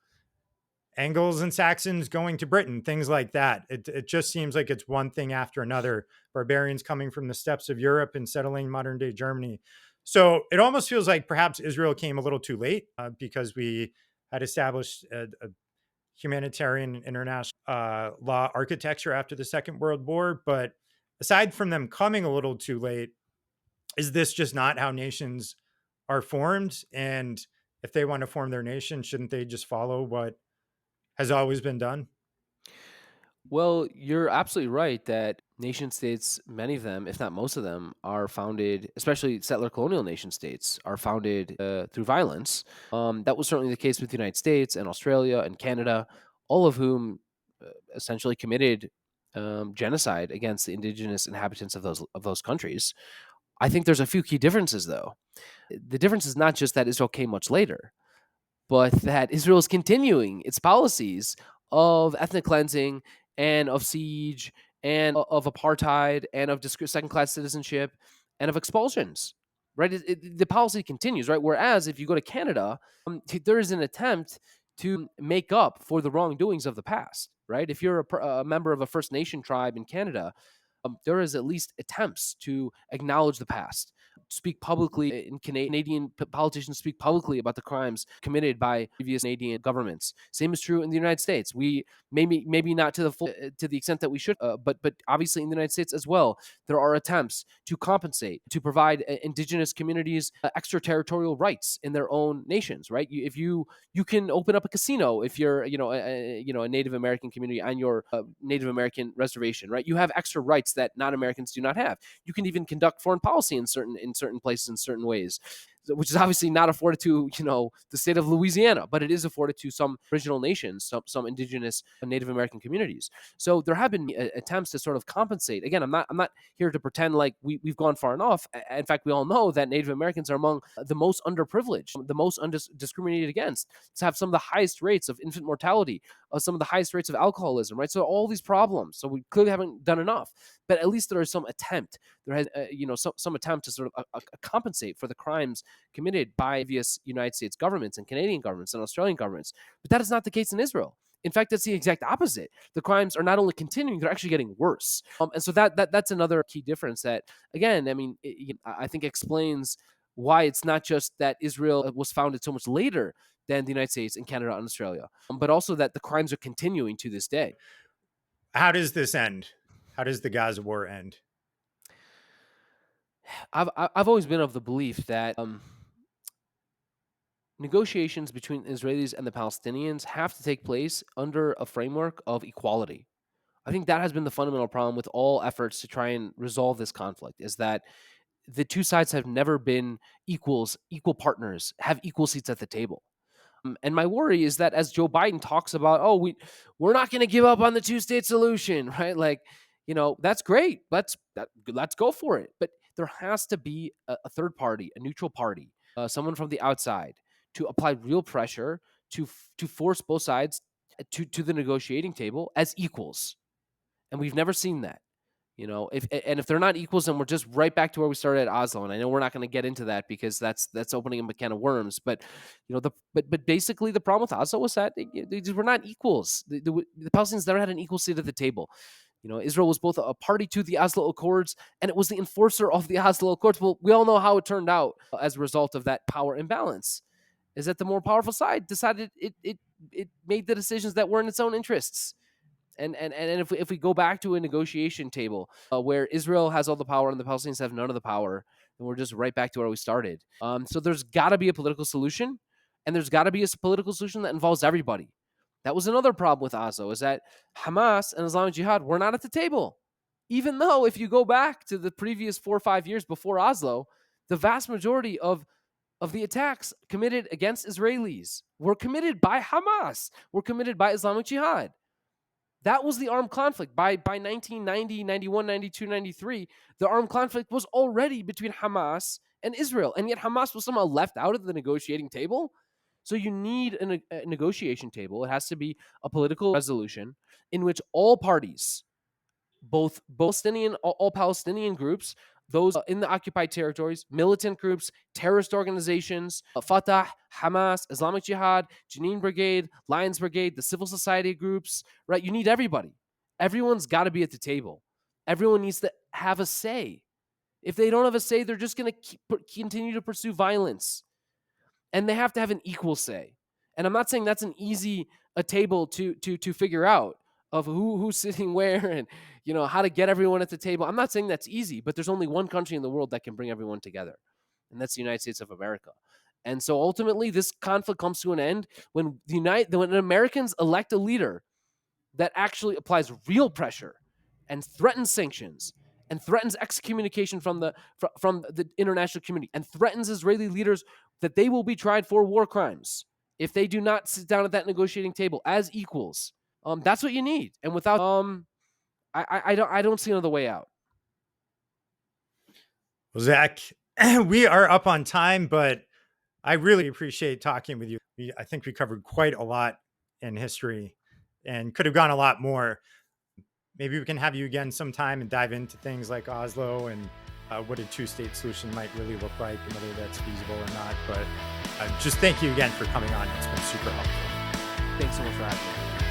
Angles and Saxons going to Britain, things like that. It just seems like it's one thing after another. Barbarians coming from the steppes of Europe and settling modern day Germany. So it almost feels like perhaps Israel came a little too late because we had established a humanitarian and international law architecture after the Second World War. But aside from them coming a little too late, is this just not how nations are formed? And if they want to form their nation, shouldn't they just follow what has always been done? Well, you're absolutely right that nation states, many of them, if not most of them, are founded, especially settler colonial nation states, are founded through violence. That was certainly the case with the United States and Australia and Canada, all of whom essentially committed genocide against the indigenous inhabitants of those countries. I think there's a few key differences, though. The difference is not just that Israel came much later, but that Israel is continuing its policies of ethnic cleansing and of siege and of apartheid and of second class citizenship and of expulsions. Right, the policy continues. Right, whereas if you go to Canada, there is an attempt to make up for the wrongdoings of the past. Right, if you're a member of a First Nation tribe in Canada, there is at least attempts to acknowledge the past, speak publicly in Canadian politicians speak publicly about the crimes committed by previous Canadian governments. Same is true in the United States. We maybe not to the full to the extent that we should, but obviously in the United States as well, there are attempts to compensate, to provide indigenous communities extraterritorial rights in their own nations. Right? If you can open up a casino if you're a Native American community on your Native American reservation. Right? You have extra rights that non-Americans do not have. You can even conduct foreign policy in certain places in certain ways, which is obviously not afforded to the state of Louisiana, but it is afforded to some original nations, some indigenous Native American communities. So there have been attempts to sort of compensate. Again, I'm not here to pretend like we've gone far enough. In fact, we all know that Native Americans are among the most underprivileged, the most discriminated against, to have some of the highest rates of infant mortality, some of the highest rates of alcoholism. Right, so all these problems. So we clearly haven't done enough, but at least there is some attempt. There has some attempt to sort of compensate for the crimes committed by previous United States governments and Canadian governments and Australian governments. But that is not the case in Israel. In fact, that's the exact opposite. The crimes are not only continuing, they're actually getting worse. And so that's another key difference that, again, I mean, I think explains why it's not just that Israel was founded so much later than the United States and Canada and Australia, but also that the crimes are continuing to this day. How does this end? How does the Gaza war end? I've always been of the belief that negotiations between Israelis and the Palestinians have to take place under a framework of equality. I think that has been the fundamental problem with all efforts to try and resolve this conflict, is that the two sides have never been equal partners, have equal seats at the table. And my worry is that as Joe Biden talks about, we're not going to give up on the two-state solution, right? Like, that's great. Let's go for it. But there has to be a third party, a neutral party, someone from the outside, to apply real pressure to force both sides to the negotiating table as equals. And we've never seen that. If they're not equals, then we're just right back to where we started at Oslo. And I know we're not going to get into that because that's opening a can of worms. But but basically the problem with Oslo was that they were not equals. The Palestinians never had an equal seat at the table. Israel was both a party to the Oslo Accords and it was the enforcer of the Oslo Accords. Well, we all know how it turned out as a result of that power imbalance. Is that the more powerful side decided it made the decisions that were in its own interests. And if we go back to a negotiation table where Israel has all the power and the Palestinians have none of the power, then we're just right back to where we started. So there's got to be a political solution, and there's got to be a political solution that involves everybody. That was another problem with Oslo, is that Hamas and Islamic Jihad were not at the table. Even though if you go back to the previous 4 or 5 years before Oslo, the vast majority of the attacks committed against Israelis were committed by Hamas, were committed by Islamic Jihad. That was the armed conflict. By 1990, 91, 92, 93, the armed conflict was already between Hamas and Israel. And yet Hamas was somehow left out of the negotiating table. So you need a negotiation table. It has to be a political resolution in which all parties, both all Palestinian groups, those in the occupied territories, militant groups, terrorist organizations, Fatah, Hamas, Islamic Jihad, Jenin Brigade, Lions Brigade, the civil society groups, right? You need everybody. Everyone's got to be at the table. Everyone needs to have a say. If they don't have a say, they're just going to continue to pursue violence. And they have to have an equal say. And I'm not saying that's an easy table to figure out, of who's sitting where and how to get everyone at the table. I'm not saying that's easy, but there's only one country in the world that can bring everyone together, and that's the United States of America. And so ultimately, this conflict comes to an end when when Americans elect a leader that actually applies real pressure and threatens sanctions and threatens excommunication from the international community and threatens Israeli leaders that they will be tried for war crimes if they do not sit down at that negotiating table as equals. That's what you need, and without I don't see another way out. Well, Zach, we are up on time, but I really appreciate talking with you. I think we covered quite a lot in history and could have gone a lot more. Maybe we can have you again sometime and dive into things like Oslo and what a two-state solution might really look like and whether that's feasible or not. But just thank you again for coming on. It's been super helpful. Thanks so much for having me.